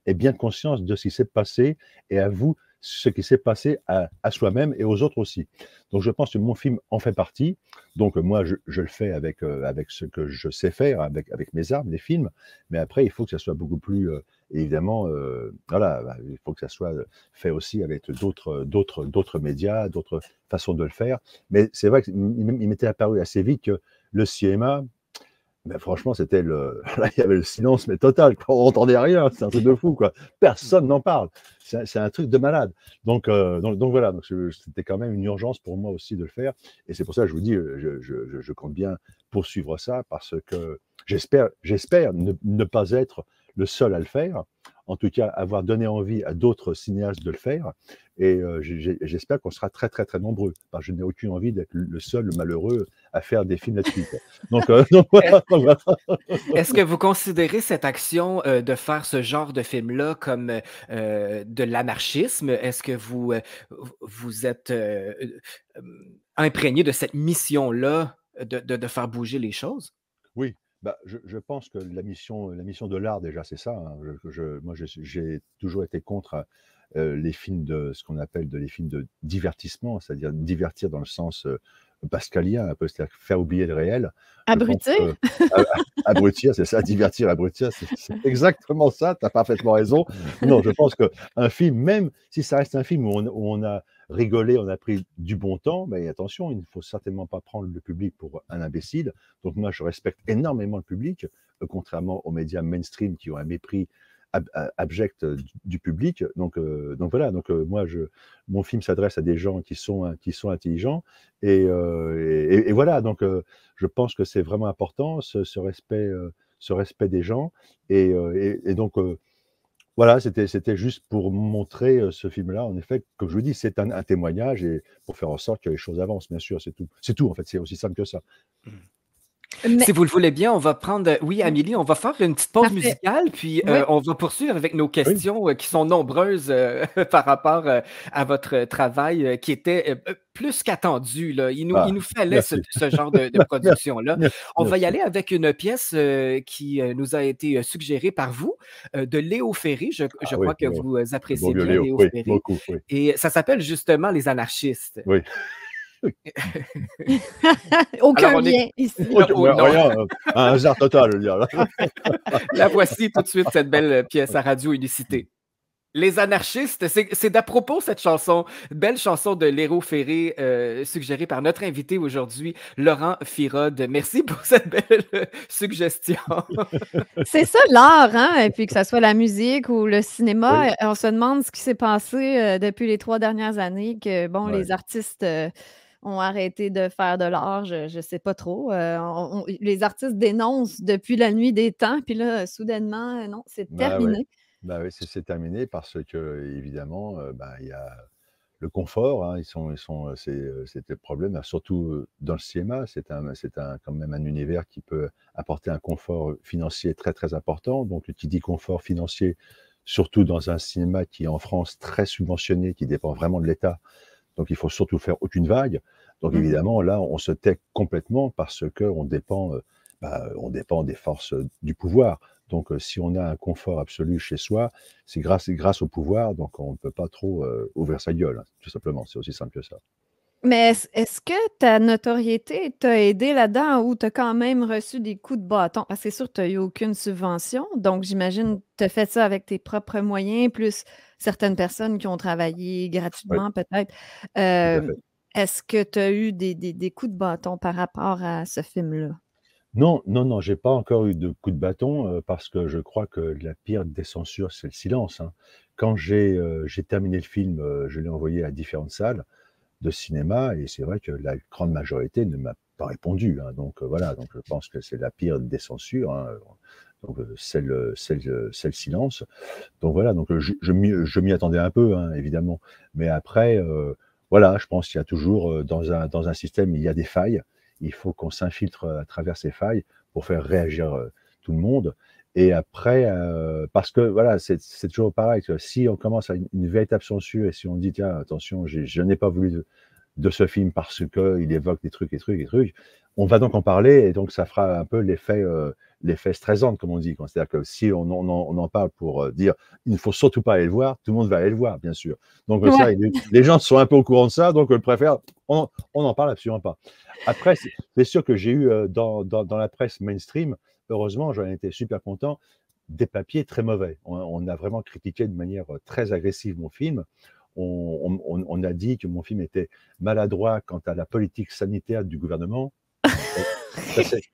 ait bien conscience de ce qui s'est passé et avoue ce qui s'est passé à soi-même et aux autres aussi. Donc je pense que mon film en fait partie. Donc moi, je le fais avec ce que je sais faire, avec mes armes, les films. Mais après, il faut que ça soit beaucoup plus, évidemment, voilà, bah, il faut que ça soit fait aussi avec d'autres médias, d'autres façons de le faire. Mais c'est vrai qu'il m'était apparu assez vite que le cinéma, ben franchement, c'était là, il y avait le silence, mais total, quoi. On n'entendait rien, c'est un truc de fou, quoi. Personne n'en parle. C'est un truc de malade. Donc voilà, c'était quand même une urgence pour moi aussi de le faire. Et c'est pour ça que je vous dis, je compte bien poursuivre ça parce que j'espère ne pas être le seul à le faire. En tout cas, avoir donné envie à d'autres cinéastes de le faire. Et j'espère qu'on sera très, très, très nombreux. Parce que je n'ai aucune envie d'être le seul, le malheureux, à faire des films là-dessus, quoi. Donc voilà, donc voilà. Est-ce que vous considérez cette action de faire ce genre de film-là comme de l'anarchisme? Est-ce que vous êtes imprégné de cette mission-là de faire bouger les choses? Oui, bah, je pense que la mission de l'art déjà, c'est ça, hein. Moi, j'ai toujours été contre, les films de ce qu'on appelle les films de divertissement, c'est-à-dire divertir dans le sens, pascalien un peu, c'est-à-dire faire oublier le réel. Je pense Abrutir? que a abrutir, c'est ça, divertir, abrutir, c'est exactement ça, tu as parfaitement raison. Non, je pense qu'un film, même si ça reste un film où on a rigolé, on a pris du bon temps, mais attention, il ne faut certainement pas prendre le public pour un imbécile. Donc moi, je respecte énormément le public, contrairement aux médias mainstream qui ont un mépris abject du public. Donc voilà, moi, mon film s'adresse à des gens qui sont intelligents. Et voilà, je pense que c'est vraiment important, ce respect des gens. Donc, voilà, c'était juste pour montrer ce film-là. En effet, comme je vous dis, c'est un témoignage et pour faire en sorte que les choses avancent, bien sûr, c'est tout. C'est tout, en fait, c'est aussi simple que ça. Si Mais vous le voulez bien, on va prendre oui, oui, Amélie, on va faire une petite pause parfait. musicale, puis, Oui. on va poursuivre avec nos Oui, questions, qui sont nombreuses, par rapport, à votre travail, qui était, plus qu'attendu, là. Il ah, nous fallait ce merci. ce genre de Merci, production-là. On va y merci. aller avec une pièce, qui, nous a été, suggérée par vous, de Léo Ferré. Je Ah oui, crois que le vous, bon appréciez vieux bien Léo, Léo oui, Ferré beaucoup, oui, et ça s'appelle justement Les Anarchistes. oui. Alors Aucun on est lien ici. OK, oh ouais, non, rien, un hasard total, je veux dire, là. la voici tout de suite cette belle, pièce à Radio Unicité. Les anarchistes, c'est d'à propos cette chanson, belle chanson de Léo Ferré, suggérée par notre invité aujourd'hui, Laurent Firode. Merci pour cette belle suggestion. C'est ça l'art, hein? Et puis que ça soit la musique ou le Oui, cinéma, on se demande ce qui s'est passé, depuis les 3 dernières années que, bon, ouais. les artistes, ont arrêté de faire de l'art, je sais pas trop. Les artistes dénoncent depuis la nuit des temps, puis là, soudainement, non, c'est Bah, ouais. terminé. Bah oui, c'est terminé parce que évidemment, il y a le confort, hein, c'était le problème, surtout dans le cinéma, quand même un univers qui peut apporter un confort financier très très important. Donc, qui dit confort financier, surtout dans un cinéma qui est en France très subventionné, qui dépend vraiment de l'État. Donc, il faut surtout faire aucune vague. Donc, évidemment, là, on se tait complètement parce qu'on dépend, on dépend des forces du pouvoir. Donc, si on a un confort absolu chez soi, c'est grâce au pouvoir, donc on ne peut pas trop ouvrir sa gueule, hein, tout simplement. C'est aussi simple que ça. Mais est-ce que ta notoriété t'a aidé là-dedans ou t'as quand même reçu des coups de bâton? Parce que c'est sûr que tu n'as eu aucune subvention, donc j'imagine que tu as fait ça avec tes propres moyens, plus certaines personnes qui ont travaillé Oui, gratuitement peut-être. tout à Euh, fait. Est-ce que tu as eu des coups de bâton par rapport à ce film-là? Non, non, non, j'ai pas encore eu de coup de bâton parce que je crois que la pire des censures, c'est le silence, hein. Quand j'ai terminé le film, je l'ai envoyé à différentes salles de cinéma et c'est vrai que la grande majorité ne m'a pas répondu, hein. Donc voilà, donc je pense que c'est la pire des censures, hein. Donc c'est le silence. Donc voilà, donc je m'y attendais un peu, hein, évidemment. Mais après, voilà, je pense qu'il y a toujours dans un système, il y a des failles. Il faut qu'on s'infiltre à travers ces failles pour faire réagir tout le monde. Et après, parce que voilà, c'est toujours pareil. Tu vois, si on commence à une véritable censure et si on dit tiens, attention, je n'ai pas voulu de ce film parce qu'il évoque des trucs et trucs et trucs, on va donc en parler et donc ça fera un peu l'effet stressant, comme on dit. C'est-à-dire que si on en parle pour dire il ne faut surtout pas aller le voir, tout le monde va aller le voir, bien sûr. Donc ça, Ouais. les gens sont un peu au courant de ça, donc je préfère, on n'en parle absolument pas. Après, c'est sûr que j'ai eu dans la presse mainstream, heureusement, j'en étais super content, des papiers très mauvais. On a vraiment critiqué de manière très agressive mon film. On a dit que mon film était maladroit quant à la politique sanitaire du gouvernement.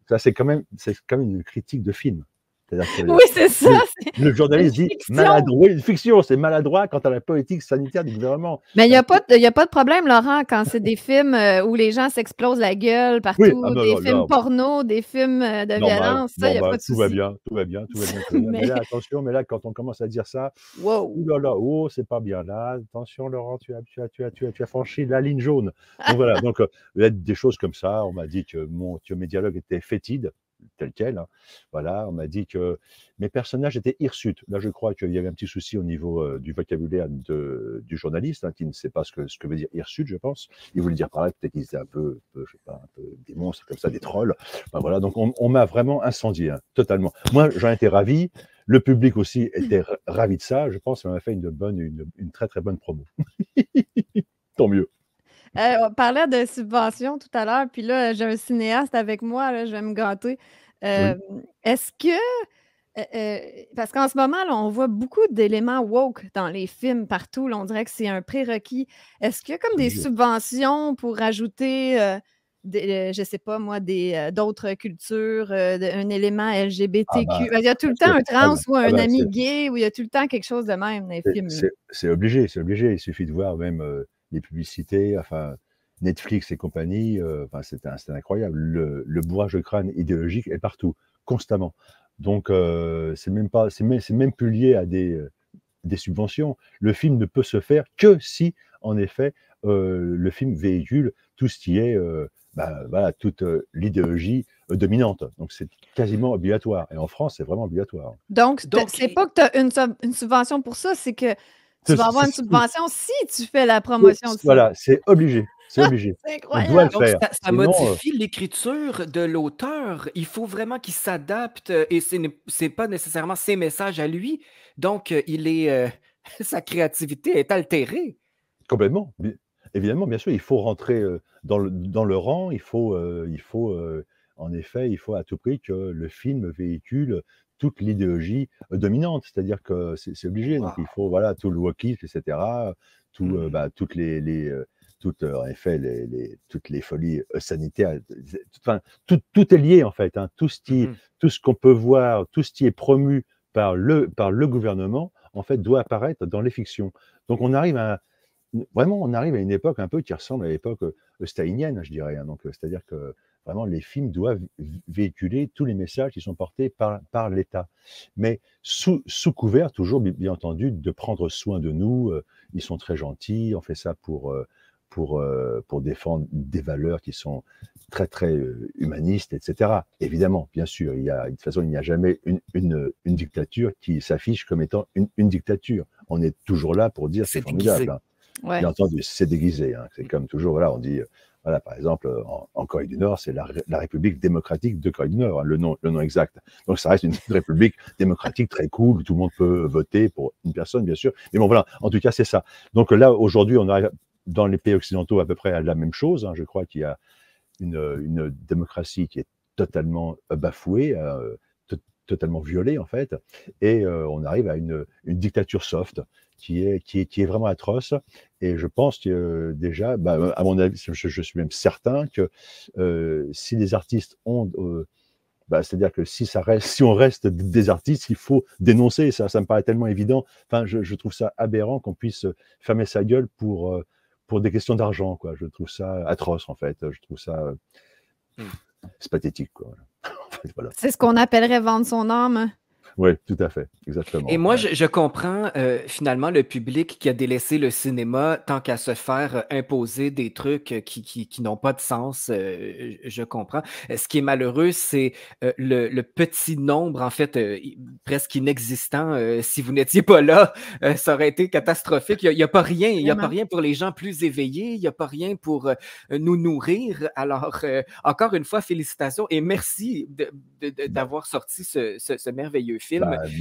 Ça, c'est quand même une critique de film. C'est-à-dire que Oui, c'est ça. le C'est journaliste une dit fiction. maladroit, une fiction, c'est maladroit quant à la politique sanitaire du gouvernement. Mais il n'y a pas de problème, Laurent, quand c'est des films où les gens s'explosent la gueule Oui, partout, non, des non, films non, porno, des films de violence, ça, il n'y a pas de tout va souci. bien, tout va bien, tout va bien, tout va bien. Mais Mais, là, attention, mais là, quand on commence à dire ça, wow. ouh là là, oh, c'est pas bien là. Attention, Laurent, tu as franchi la ligne jaune. Donc voilà, donc il y a des choses comme ça. On m'a dit que mes dialogues étaient fétides, tels quels, hein. Voilà, on m'a dit que mes personnages étaient hirsutes. Là, je crois qu'il y avait un petit souci au niveau du vocabulaire du journaliste, hein, qui ne sait pas ce que veut dire hirsute, je pense. Il voulait dire par là, peut-être qu'ils étaient un peu, je sais pas, un peu des monstres comme ça, des trolls. Enfin, voilà, donc on m'a vraiment incendié, hein, totalement. Moi, j'en étais ravi. Le public aussi était ravi de ça. Je pense qu'on a fait une très très bonne promo. Tant mieux. On parlait de subventions tout à l'heure, puis là, j'ai un cinéaste avec moi, là, je vais me gâter. Oui. Est-ce que, parce qu'en ce moment, là, on voit beaucoup d'éléments woke dans les films partout, là, on dirait que c'est un prérequis. Est-ce qu'il y a comme des subventions pour rajouter, je sais pas moi, d'autres cultures, un élément LGBTQ? Il y a tout le temps un trans ou un ami gay, ou il y a tout le temps quelque chose de même dans les films. C'est obligé, c'est obligé. Il suffit de voir même les publicités, enfin Netflix et compagnie, enfin, c'est incroyable. Le bourrage de crâne idéologique est partout, constamment. Donc c'est même plus lié à des subventions. Le film ne peut se faire que si, en effet, le film véhicule tout ce qui est, voilà, toute l'idéologie dominante. Donc c'est quasiment obligatoire. Et en France, c'est vraiment obligatoire. Donc c'est pas que tu as une subvention pour ça, c'est que tu vas avoir une subvention si tu fais la promotion du film. Voilà, c'est obligé. C'est obligé. C'est On incroyable. doit le Donc, faire. ça modifie l'écriture de l'auteur. Il faut vraiment qu'il s'adapte et c'est pas nécessairement ses messages à lui. Donc, sa créativité est altérée. Complètement. Évidemment, bien sûr, il faut rentrer dans le rang. En effet, il faut à tout prix que le film véhicule toute l'idéologie dominante. C'est-à-dire que c'est obligé. Donc, il faut, voilà, tout le wokisme, etc. En effet, toutes les folies sanitaires. Enfin, tout est lié, en fait, hein. Tout ce qu'on peut voir, tout ce qui est promu par le gouvernement, en fait, doit apparaître dans les fictions. Donc, on arrive à une époque un peu qui ressemble à l'époque stalinienne, je dirais, hein. Donc, c'est-à-dire que vraiment, les films doivent véhiculer tous les messages qui sont portés par l'État. Mais sous couvert, toujours, bien entendu, de prendre soin de nous. Ils sont très gentils, on fait ça pour défendre des valeurs qui sont très, très humanistes, etc. Évidemment, bien sûr, de toute façon, il n'y a jamais une dictature qui s'affiche comme étant une dictature. On est toujours là pour dire c'est formidable. Hein. Ouais. Bien entendu, c'est déguisé. Hein. C'est comme toujours, voilà, on dit, voilà, par exemple, en Corée du Nord, c'est la République démocratique de Corée du Nord, hein, le nom exact. Donc, ça reste une république démocratique très cool, où tout le monde peut voter pour une personne, bien sûr. Mais bon, voilà, en tout cas, c'est ça. Donc là, aujourd'hui, on arrive dans les pays occidentaux à peu près à la même chose. Hein. Je crois qu'il y a une démocratie qui est totalement bafouée, totalement violée, en fait. Et on arrive à une dictature soft qui est vraiment atroce. Et je pense que déjà, à mon avis, je suis même certain que si les artistes ont... c'est-à-dire que si on reste des artistes, il faut dénoncer ça. Ça me paraît tellement évident. Enfin, je trouve ça aberrant qu'on puisse fermer sa gueule pour des questions d'argent, quoi. Je trouve ça atroce, en fait. Je trouve ça... c'est pathétique, quoi. En fait, voilà. C'est ce qu'on appellerait vendre son âme. Oui, tout à fait, exactement. Et moi, je comprends finalement le public qui a délaissé le cinéma tant qu'à se faire imposer des trucs qui n'ont pas de sens. Je comprends. Ce qui est malheureux, c'est le petit nombre, en fait, presque inexistant. Si vous n'étiez pas là, ça aurait été catastrophique. Il n'y a pas rien. Il n'y a pas rien pour les gens plus éveillés. Il n'y a pas rien pour nous nourrir. Alors, encore une fois, félicitations et merci d'avoir sorti ce merveilleux film.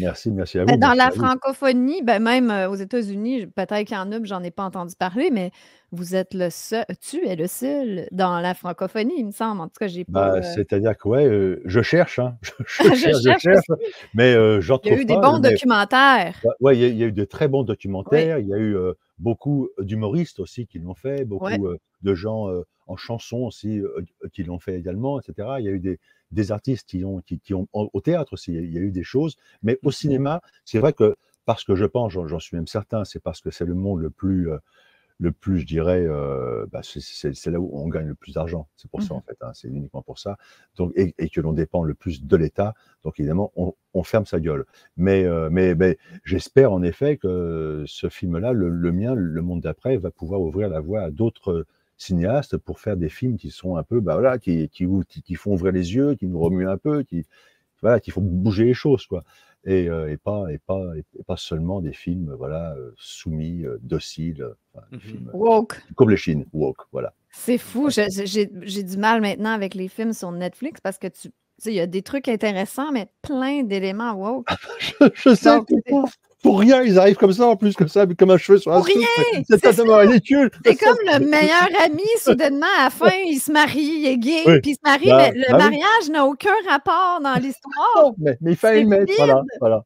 Merci à vous. Dans la francophonie, même aux États-Unis, peut-être qu'il y en a, mais j'en ai pas entendu parler, mais vous êtes le seul, tu es le seul dans la francophonie, il me semble. En tout cas, j'ai pas. C'est-à-dire que je cherche, hein. je cherche, mais j'en trouve pas. Il y a eu des bons documentaires. Oui, il y a eu de très bons documentaires. Il y a eu beaucoup d'humoristes aussi qui l'ont fait, beaucoup de gens en chanson aussi qui l'ont fait également, etc. Il y a eu des artistes qui ont au théâtre aussi, il y a eu des choses, mais au cinéma, c'est vrai que, parce que je pense, j'en suis même certain, c'est parce que c'est le monde le plus, je dirais, c'est là où on gagne le plus d'argent, c'est pour ça en fait, hein, c'est uniquement pour ça, donc, et que l'on dépend le plus de l'État, donc évidemment, on ferme sa gueule. Mais j'espère en effet que ce film-là, le mien, Le Monde d'après, va pouvoir ouvrir la voie à d'autres cinéastes pour faire des films qui sont un peu, qui font ouvrir les yeux, qui nous remuent un peu, qui font bouger les choses, quoi. Et pas seulement des films, soumis, dociles, des films woke. Comme les Chines, woke, voilà. C'est fou, j'ai du mal maintenant avec les films sur Netflix parce que tu sais, il y a des trucs intéressants, mais plein d'éléments woke. je sais, pour rien, ils arrivent comme ça, en plus, comme ça, comme un cheveu sur la soupe. C'est totalement ridicule. C'est comme le meilleur ami, soudainement, à la fin, il se marie, il est gay, puis il se marie, mais le mariage n'a aucun rapport dans l'histoire. Mais il fallait le mettre, voilà.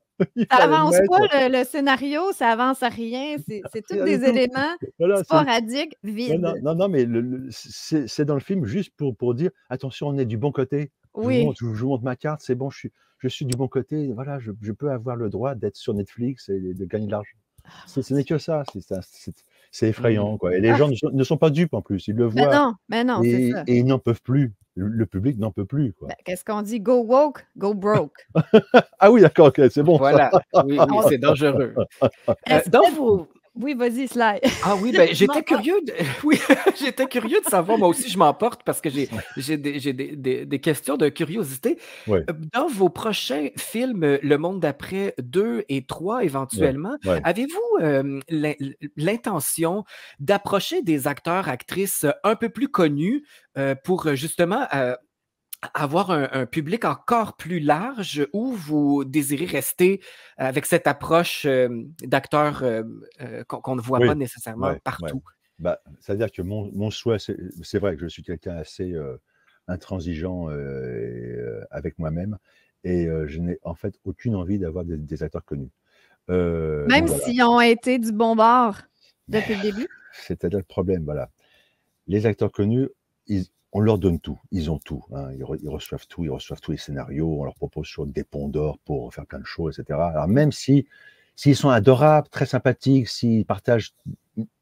Ça avance pas le scénario, ça avance à rien, c'est tous des éléments sporadiques, vides. Non, mais c'est dans le film juste pour dire, attention, on est du bon côté. Je vous montre ma carte, c'est bon, je suis du bon côté, voilà, je peux avoir le droit d'être sur Netflix et de gagner de l'argent. Ce n'est que ça, c'est effrayant, quoi. Et les gens ne sont pas dupes en plus, ils le voient. Mais non, c'est ça. Et ils n'en peuvent plus. Le public n'en peut plus, quoi. Qu'est-ce qu'on dit? Go woke, go broke. Ah oui, d'accord, ok, c'est bon. Voilà, oui, c'est dangereux. Oui, vas-y, Sly. Ah oui, j'étais curieux de savoir, moi aussi je m'emporte parce que j'ai des questions de curiosité. Ouais. Dans vos prochains films, Le Monde d'après 2 et 3 éventuellement, avez-vous l'intention d'approcher des acteurs, actrices un peu plus connus pour justement avoir un public encore plus large ou vous désirez rester avec cette approche d'acteurs qu'on ne voit pas nécessairement partout? C'est-à-dire que mon souhait, c'est vrai que je suis quelqu'un assez intransigeant avec moi-même et je n'ai en fait aucune envie d'avoir des acteurs connus. Même s'ils ont été du bon bord depuis le début? C'est-à-dire le problème, voilà. Les acteurs connus, on leur donne tout, ils ont tout, hein. Ils reçoivent tout, ils reçoivent tous les scénarios, on leur propose sur des ponts d'or pour faire plein de choses, etc. Alors même s'ils sont adorables, très sympathiques, s'ils partagent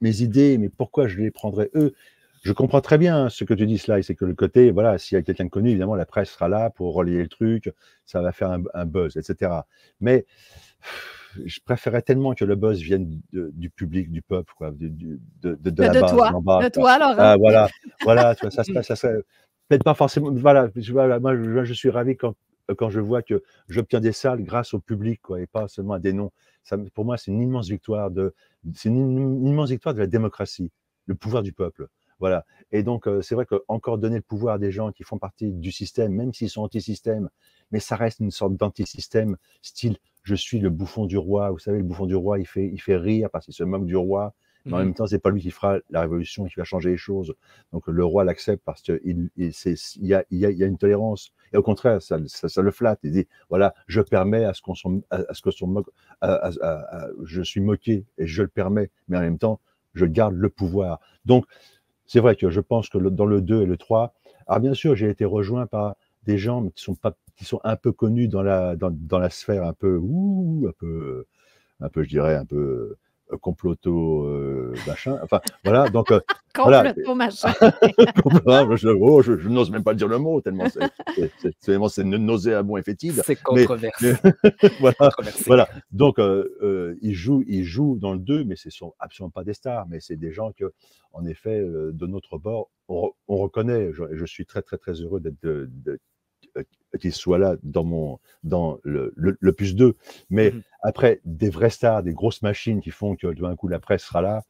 mes idées, mais pourquoi je les prendrais eux? je comprends très bien ce que tu dis, Sly, c'est que le côté, voilà, s'il y a quelqu'un de connu, évidemment, la presse sera là pour relayer le truc, ça va faire un buzz, etc. Mais je préférais tellement que le buzz vienne du public, du peuple, quoi, de la base, d'en bas. De toi, Laurent. Ah, voilà, tu vois, ça serait peut-être pas forcément. Voilà, moi, je suis ravi quand je vois que j'obtiens des salles grâce au public, quoi, et pas seulement à des noms. Pour moi, c'est une immense victoire c'est une immense victoire de la démocratie, le pouvoir du peuple. Voilà. Et donc, c'est vrai qu'encore donner le pouvoir à des gens qui font partie du système, même s'ils sont anti-système, mais ça reste une sorte d'anti-système, style je suis le bouffon du roi. Vous savez, le bouffon du roi, il fait rire parce qu'il se moque du roi, mais en même temps, c'est pas lui qui fera la révolution et qui va changer les choses. Donc, le roi l'accepte parce qu'il y a une tolérance. Et au contraire, ça le flatte. Il dit voilà, je permets à ce qu'on se moque, je suis moqué et je le permets, mais en même temps, je garde le pouvoir. Donc, c'est vrai que je pense que dans le 2 et le 3, alors bien sûr, j'ai été rejoint par des gens qui sont un peu connus dans la sphère un peu, je dirais, un peu comploto, machin. Enfin, voilà, donc, voilà. Comploto, machin. Je n'ose même pas dire le mot, tellement c'est nauséabond et fétide. C'est controversé. Voilà. Donc, ils jouent dans le 2, mais ce ne sont absolument pas des stars, mais c'est des gens que, en effet, de notre bord, on reconnaît. Je suis très, très, très heureux qu'ils soient là dans le plus 2. Mais après, des vraies stars, des grosses machines qui font que d'un coup la presse sera là,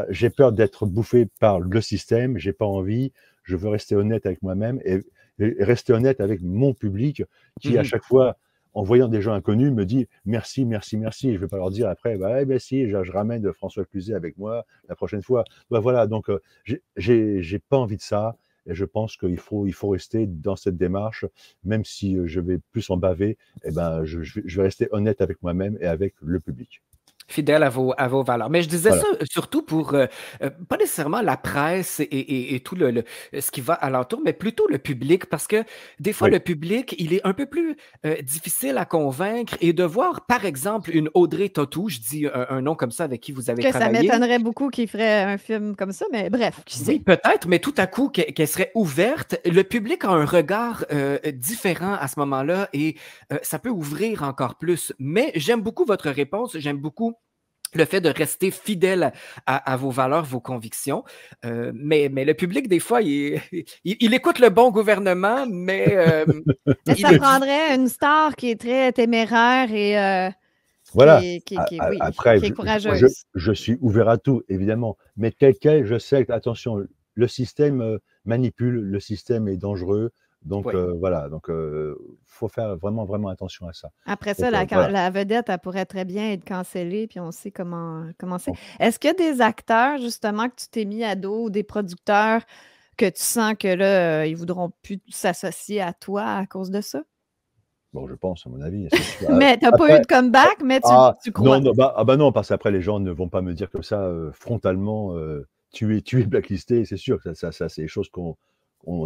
j'ai peur d'être bouffé par le système, j'ai pas envie, je veux rester honnête avec moi-même et rester honnête avec mon public qui, à chaque fois, en voyant des gens inconnus, me dit merci, merci, merci. Et je ne vais pas leur dire après, si, je ramène François Cluzet avec moi la prochaine fois. Voilà, donc j'ai pas envie de ça. Et je pense qu'il faut rester dans cette démarche, même si je vais plus en baver, je vais rester honnête avec moi-même et avec le public. Fidèle à vos valeurs. Mais je disais ça surtout pour, pas nécessairement la presse et tout ce qui va alentour, mais plutôt le public, parce que des fois, le public, il est un peu plus difficile à convaincre et de voir, par exemple, une Audrey Tautou, je dis un nom comme ça avec qui vous avez travaillé. Ça m'étonnerait beaucoup qu'il ferait un film comme ça, mais bref, qui sait. Oui, peut-être, mais tout à coup, qu'elle serait ouverte. Le public a un regard différent à ce moment-là et ça peut ouvrir encore plus. Mais j'aime beaucoup votre réponse, j'aime beaucoup le fait de rester fidèle à vos valeurs, vos convictions. Mais le public, des fois, il écoute le bon gouvernement, mais... ça prendrait une star qui est très téméraire et... Voilà. Qui Après, est courageuse. Je suis ouvert à tout, évidemment. Mais tel quel, je sais que, attention, le système manipule, le système est dangereux. Donc, voilà. Donc, faut faire vraiment, vraiment attention à ça. Après ça, la vedette, elle pourrait très bien être cancellée, puis on sait comment c'est. Est-ce qu'il y a des acteurs, justement, que tu t'es mis à dos, ou des producteurs que tu sens que là, ils voudront plus s'associer à toi à cause de ça? Bon, je pense, à mon avis. Mais tu n'as pas eu de comeback, mais tu crois. Non, parce qu'après, les gens ne vont pas me dire comme ça, frontalement, tu es blacklisté, c'est sûr que ça c'est des choses qu'on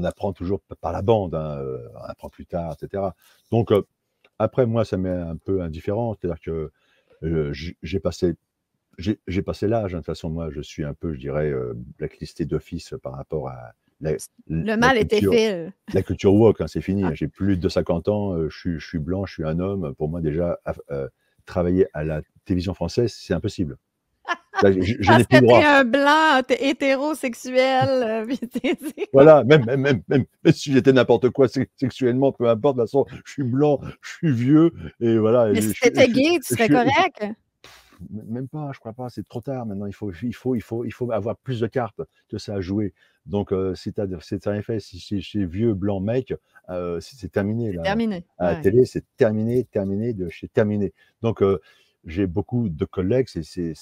apprend toujours par la bande, on apprend plus tard, etc. Donc, après, moi, ça m'est un peu indifférent, c'est-à-dire que j'ai passé l'âge, de toute façon, moi, je suis un peu, je dirais, blacklisté d'office par rapport à le mal était fait. La culture woke, c'est fini. J'ai plus de 50 ans, je suis blanc, je suis un homme. Pour moi, déjà, travailler à la télévision française, c'est impossible. Là, je n'ai plus le droit. T'es un blanc, t'es hétérosexuel. Voilà, même si j'étais n'importe quoi sexuellement, peu importe, de toute façon, je suis blanc, je suis vieux, et voilà. Mais si t'étais gay, tu serais correct? Même pas, je crois pas, c'est trop tard maintenant. Il faut avoir plus de cartes que ça à jouer. Donc, c'est en effet, si c'est vieux, blanc, mec, c'est terminé. C'est terminé. À la télé, c'est terminé, c'est terminé. Donc, j'ai beaucoup de collègues, c'est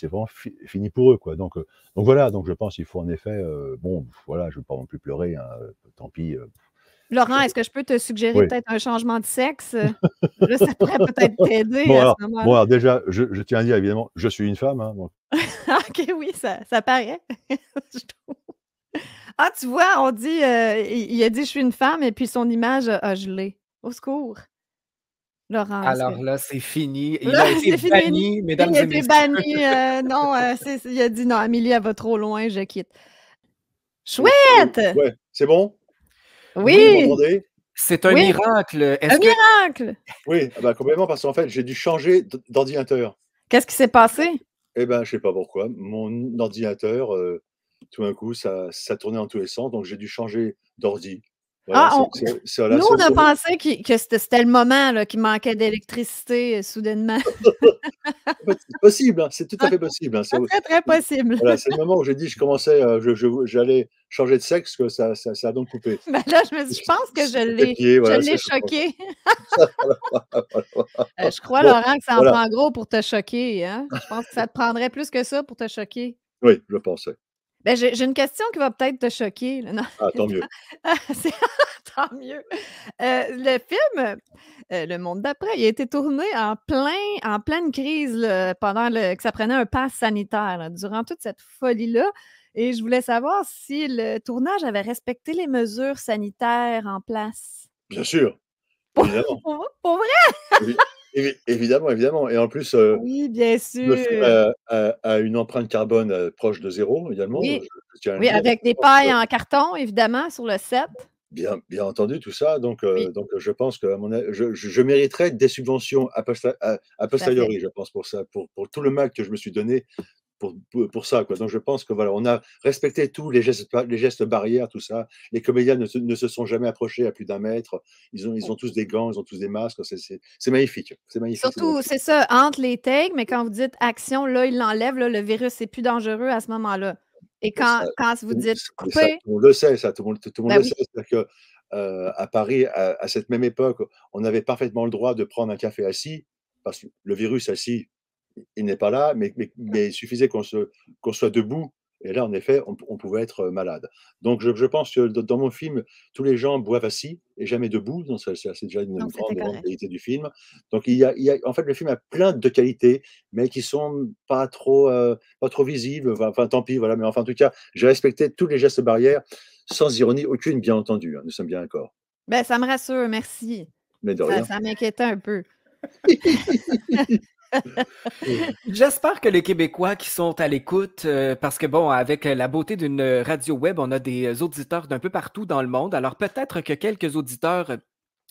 vraiment fini pour eux, quoi. Donc voilà, donc je pense qu'il faut en effet, bon, voilà, je ne veux pas non plus pleurer, hein, tant pis. Laurent, est-ce que je peux te suggérer peut-être un changement de sexe? Là, ça pourrait peut-être t'aider à ce moment-là. Bon, alors déjà, je tiens à dire, évidemment, je suis une femme. Hein, donc. OK, oui, ça paraît. Ah, tu vois, on dit, il a dit « je suis une femme » et puis son image a gelé. Au secours. Laurent. Alors là, c'est fini. Il a été banni, mesdames et messieurs. Il a été banni. Non, il a dit « non, Amélie, elle va trop loin, je quitte ». Chouette! Ouais, c'est bon? Vous Oui! m'entendez? C'est un Oui. miracle. Un Est-ce que miracle! Oui, ah bah, complètement, parce qu'en fait, j'ai dû changer d'ordinateur. Qu'est-ce qui s'est passé? Eh ben, je sais pas pourquoi. Mon ordinateur, tout d'un coup, ça tournait dans tous les sens, donc j'ai dû changer d'ordi. Voilà, Ah, c'est la nous, on seule a chose. pensé que c'était le moment là, qu'il manquait d'électricité soudainement. En fait, c'est possible, hein, c'est tout à fait possible, hein. C'est très, très possible. Voilà, c'est le moment où j'ai dit: «Je commençais, j'allais changer de sexe», que ça a donc coupé. Ben là, je pense que Pieds, je voilà, l'ai c'est je pense. choqué. Voilà. Je crois, Bon, Laurent, que ça en voilà. prend gros pour te choquer, hein? Je pense que ça te prendrait plus que ça pour te choquer. Oui, je pensais. Ben, j'ai une question qui va peut-être te choquer, là. Non, Ah, tant mieux. c'est tant mieux. Le film, Le Monde d'après, il a été tourné en pleine crise, là, pendant que ça prenait un pass sanitaire, là, durant toute cette folie-là. Et je voulais savoir si le tournage avait respecté les mesures sanitaires en place. Bien sûr, Pour évidemment. pour vrai? Évidemment, évidemment, et en plus, Oui, bien le film sûr. a une empreinte carbone, proche de zéro également, Oui, je tiens à le oui, dire. avec des pailles en carton, évidemment, sur le set. Bien entendu tout ça, Oui, donc je pense qu'à mon a je mériterais des subventions a tout à fait. posteriori, je pense, pour ça, pour tout le mal que je me suis donné pour ça, quoi. Donc je pense que voilà, on a respecté tous les gestes barrières, tout ça. Les comédiens ne se sont jamais approchés à plus d'un mètre. Ils ont tous des gants, ils ont tous des masques. C'est magnifique, c'est magnifique, c'est Surtout, magnifique. c'est ça, entre les takes, mais quand vous dites action, là, il l'enlève, là, le virus est plus dangereux à ce moment-là. Et Mais ça, quand vous dites mais ça, couper, tout le monde le sait, ça, tout le monde ben le oui, sait. C'est-à-dire que, à Paris, à cette même époque, on avait parfaitement le droit de prendre un café assis, parce que le virus assis, il n'est pas là, mais il suffisait qu'on soit debout, et là, en effet, on pouvait être malade. Donc je pense que dans mon film, tous les gens boivent assis et jamais debout, donc ça, c'est déjà une donc c'était grande correct. qualité du film. Donc il y a en fait, le film a plein de qualités, mais qui sont pas trop visibles. Enfin, tant pis, voilà, mais enfin, en tout cas, j'ai respecté tous les gestes barrières, sans ironie aucune, bien entendu, hein, nous sommes bien d'accord. Ben, ça me rassure, merci. Mais de rien. Ça m'inquiétait un peu. J'espère que les Québécois qui sont à l'écoute, parce que bon, avec la beauté d'une radio web, on a des auditeurs d'un peu partout dans le monde. Alors peut-être que quelques auditeurs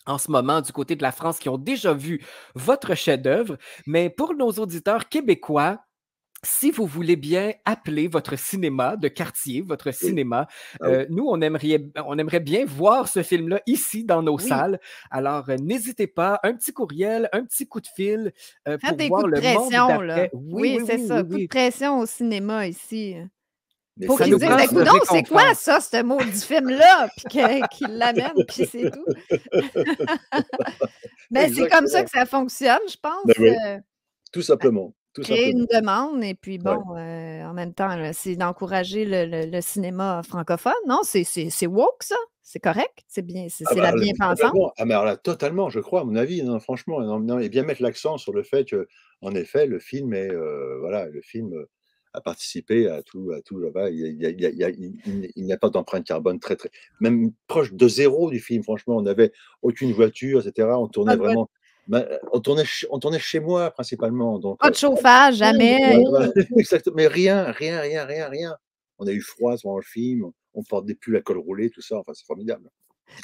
en ce moment du côté de la France qui ont déjà vu votre chef-d'œuvre, mais pour nos auditeurs québécois, si vous voulez bien appeler votre cinéma de quartier, votre Oui. cinéma, Ah oui. nous, on aimerait bien voir ce film-là ici dans nos Oui, salles. Alors, n'hésitez pas, un petit courriel, un petit coup de fil faites pour des coups voir de Le Monde pression, là. d'après. Oui, Oui, oui, c'est oui, oui, ça, coup de oui. pression au cinéma ici. Mais Pour Ça qu'ils nous se disent: prend «Ben, ce coudonc, c'est quoi réconfort. ça, ce maudit film-là?» Puis qu'ils l'amènent, puis c'est tout. Ben, c'est comme ça que Exactement. ça fonctionne, je Ben pense, oui, tout simplement, tout créer une simplement. demande et puis Ouais. bon, en même temps, là, c'est d'encourager le cinéma francophone, non? C'est woke ça? C'est correct? C'est bien, Ah c'est bah, la là, bien-pensance? totalement. Ah mais alors là, totalement, je crois, à mon avis, non, franchement, non, non, et bien mettre l'accent sur le fait que, en effet, le film est, voilà, le film, a participé à tout là-bas. Il n'y a pas d'empreinte carbone même proche de zéro du film, franchement. On n'avait aucune voiture, et cetera. On tournait Pas de vraiment, on tournait chez moi principalement, donc Pas de chauffage, jamais. voilà, exactement, mais rien, rien, rien, rien, rien. On a eu froid pendant le film, on porte des pulls à col roulé, tout ça, enfin, c'est formidable.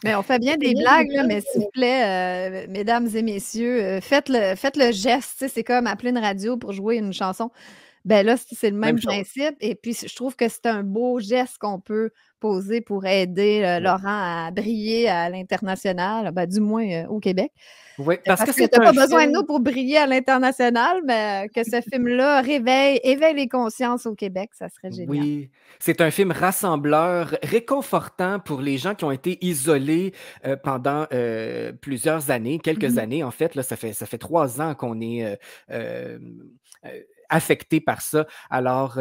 Mais on fait bien des blagues, là, mais s'il vous plaît, mesdames et messieurs, faites le geste, tu sais, c'est comme appeler une radio pour jouer une chanson. Ben là, c'est le Même même chose. principe et puis je trouve que c'est un beau geste qu'on peut poser pour aider, Ouais. Laurent à briller à l'international, ben, du moins, au Québec. Oui, parce Parce que que tu c'est as un pas besoin de film. nous pour briller à l'international, mais que ce film-là éveille les consciences au Québec, ça serait génial. Oui, c'est un film rassembleur, réconfortant pour les gens qui ont été isolés pendant plusieurs années, quelques Mmh. années en fait. Là, ça fait 3 ans qu'on est euh, euh, affecté par ça. Alors,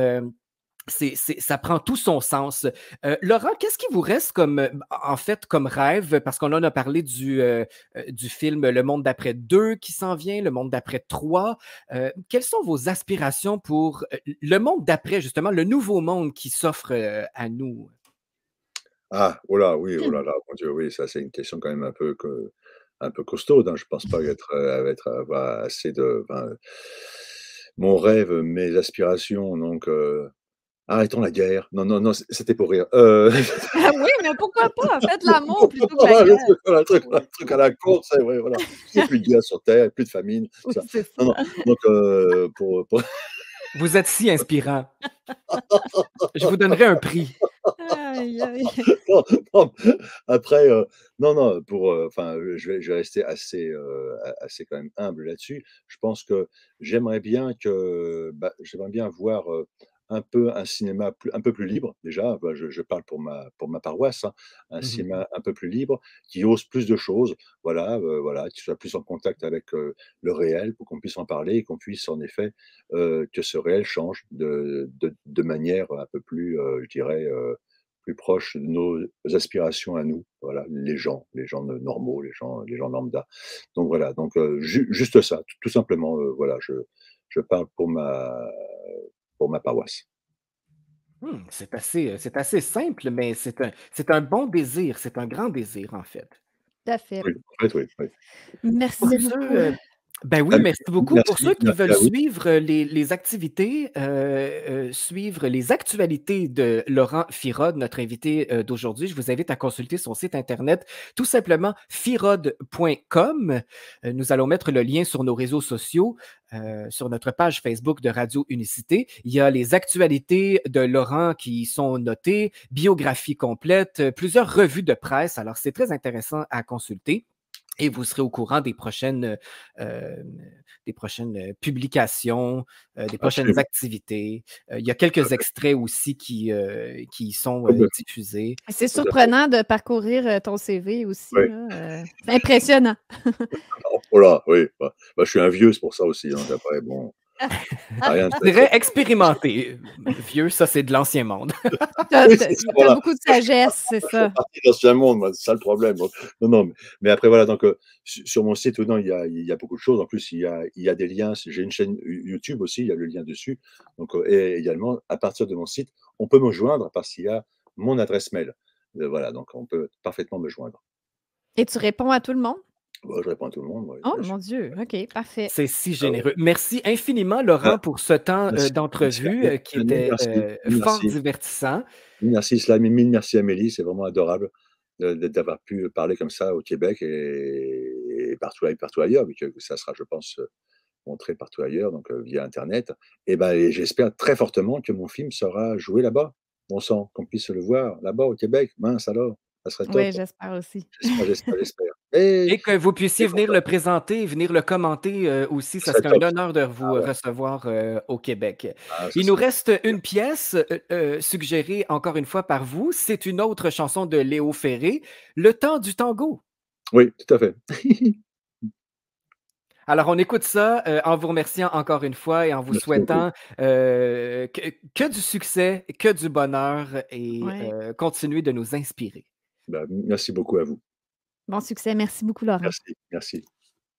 ça prend tout son sens. Laurent, qu'est-ce qui vous reste comme, en fait, comme rêve? Parce qu'on en a parlé du film Le Monde d'après 2 qui s'en vient, Le Monde d'après 3. Quelles sont vos aspirations pour le monde d'après, justement, le nouveau monde qui s'offre à nous? Ah, oh là, oui, oh là là, mon Dieu, oui, ça, c'est une question quand même un peu costaude, hein. Je pense pas avoir assez de, enfin, mon rêve, mes aspirations, donc Arrêtons la guerre. Non, non, non, c'était pour rire. Ah oui, mais pourquoi pas? Faites l'amour plutôt que la Voilà, guerre. le truc à la con, c'est ouais, voilà. Il n'y a plus de guerre sur terre, plus de famine, tout Oui, ça. c'est Non, non, ça. donc pour Vous êtes si inspirant. Je vous donnerai un prix. Aïe, aïe. non, non, après, non, non, enfin, je vais rester assez, assez quand même humble là-dessus. Je pense que j'aimerais bien voir, un peu un cinéma un peu plus libre déjà. Bah, je parle pour ma paroisse, hein. Un Mmh. cinéma un peu plus libre, qui ose plus de choses. Voilà, voilà, qui soit plus en contact avec, le réel pour qu'on puisse en parler et qu'on puisse en effet, que ce réel change de manière un peu plus, je dirais, plus proche de nos aspirations à nous, voilà, les gens normaux, les gens lambda. Donc voilà, donc juste ça, tout simplement, voilà, je parle pour ma paroisse. C'est assez simple, mais c'est un bon désir, c'est un grand désir, en fait. Tout à fait. Oui, en fait, oui, oui. Pour Merci ceux, beaucoup. ben Ah, oui, merci beaucoup. Pour ceux qui merci veulent à vous. suivre les activités, suivre les actualités de Laurent Firode, notre invité d'aujourd'hui, je vous invite à consulter son site internet, tout simplement firode.com. Nous allons mettre le lien sur nos réseaux sociaux, sur notre page Facebook de Radio Unicité. Il y a les actualités de Laurent qui sont notées, biographie complète, plusieurs revues de presse. Alors, c'est très intéressant à consulter. Et vous serez au courant euh, des prochaines publications, des prochaines Absolument. activités. Il y a quelques extraits aussi qui sont Ah bah, diffusés. C'est tout à fait. surprenant de parcourir ton CV aussi, Oui. là. C'est impressionnant. Oh là, oui, bah, je suis un vieux, c'est pour ça aussi, donc après bon, y a rien de Je dirais très expérimenté. Vieux, ça, c'est de l'ancien monde. oui, c'est ça, Tu as voilà. beaucoup de sagesse, c'est Je fais ça. partie de l'ancien monde, moi, c'est ça le problème. Donc, non, non, mais après voilà, donc sur mon site, non, il y a beaucoup de choses. En plus, il y a des liens. J'ai une chaîne YouTube aussi, il y a le lien dessus. Donc, et également, à partir de mon site, on peut me joindre parce qu'il y a mon adresse mail. Voilà, donc on peut parfaitement me joindre. Et tu réponds à tout le monde? Bah, je réponds à tout le monde, oui, Oh bien sûr. mon Dieu, OK, parfait. C'est si Ah ouais. généreux. Merci infiniment, Ah, Laurent, pour ce temps merci à d'entrevue vous. qui était Merci, fort merci. divertissant. Merci Islam, et mille merci Amélie, c'est vraiment adorable d'avoir pu parler comme ça au Québec et partout ailleurs, vu que ça sera, je pense, montré partout ailleurs, donc via Internet. Et j'espère très fortement que mon film sera joué là-bas. Bon sang, qu'on puisse le voir là-bas au Québec. Mince alors, ça serait Oui, top. j'espère aussi. J'espère, j'espère, j'espère. Et Et que vous c'est puissiez venir content, le présenter, venir le commenter, aussi, ça ça serait serait un top. honneur de vous Ah ouais, recevoir, au Québec. ah, ça Il nous serait reste bien. une pièce, suggérée encore une fois par vous. C'est une autre chanson de Léo Ferré, «Le temps du tango». Oui, tout à fait. Alors on écoute ça, en vous remerciant encore une fois et en vous Merci beaucoup. souhaitant, que du succès, que du bonheur et Ouais. continuez de nous inspirer. Merci beaucoup à vous. Bon succès. Merci beaucoup, Laurent. Merci, merci.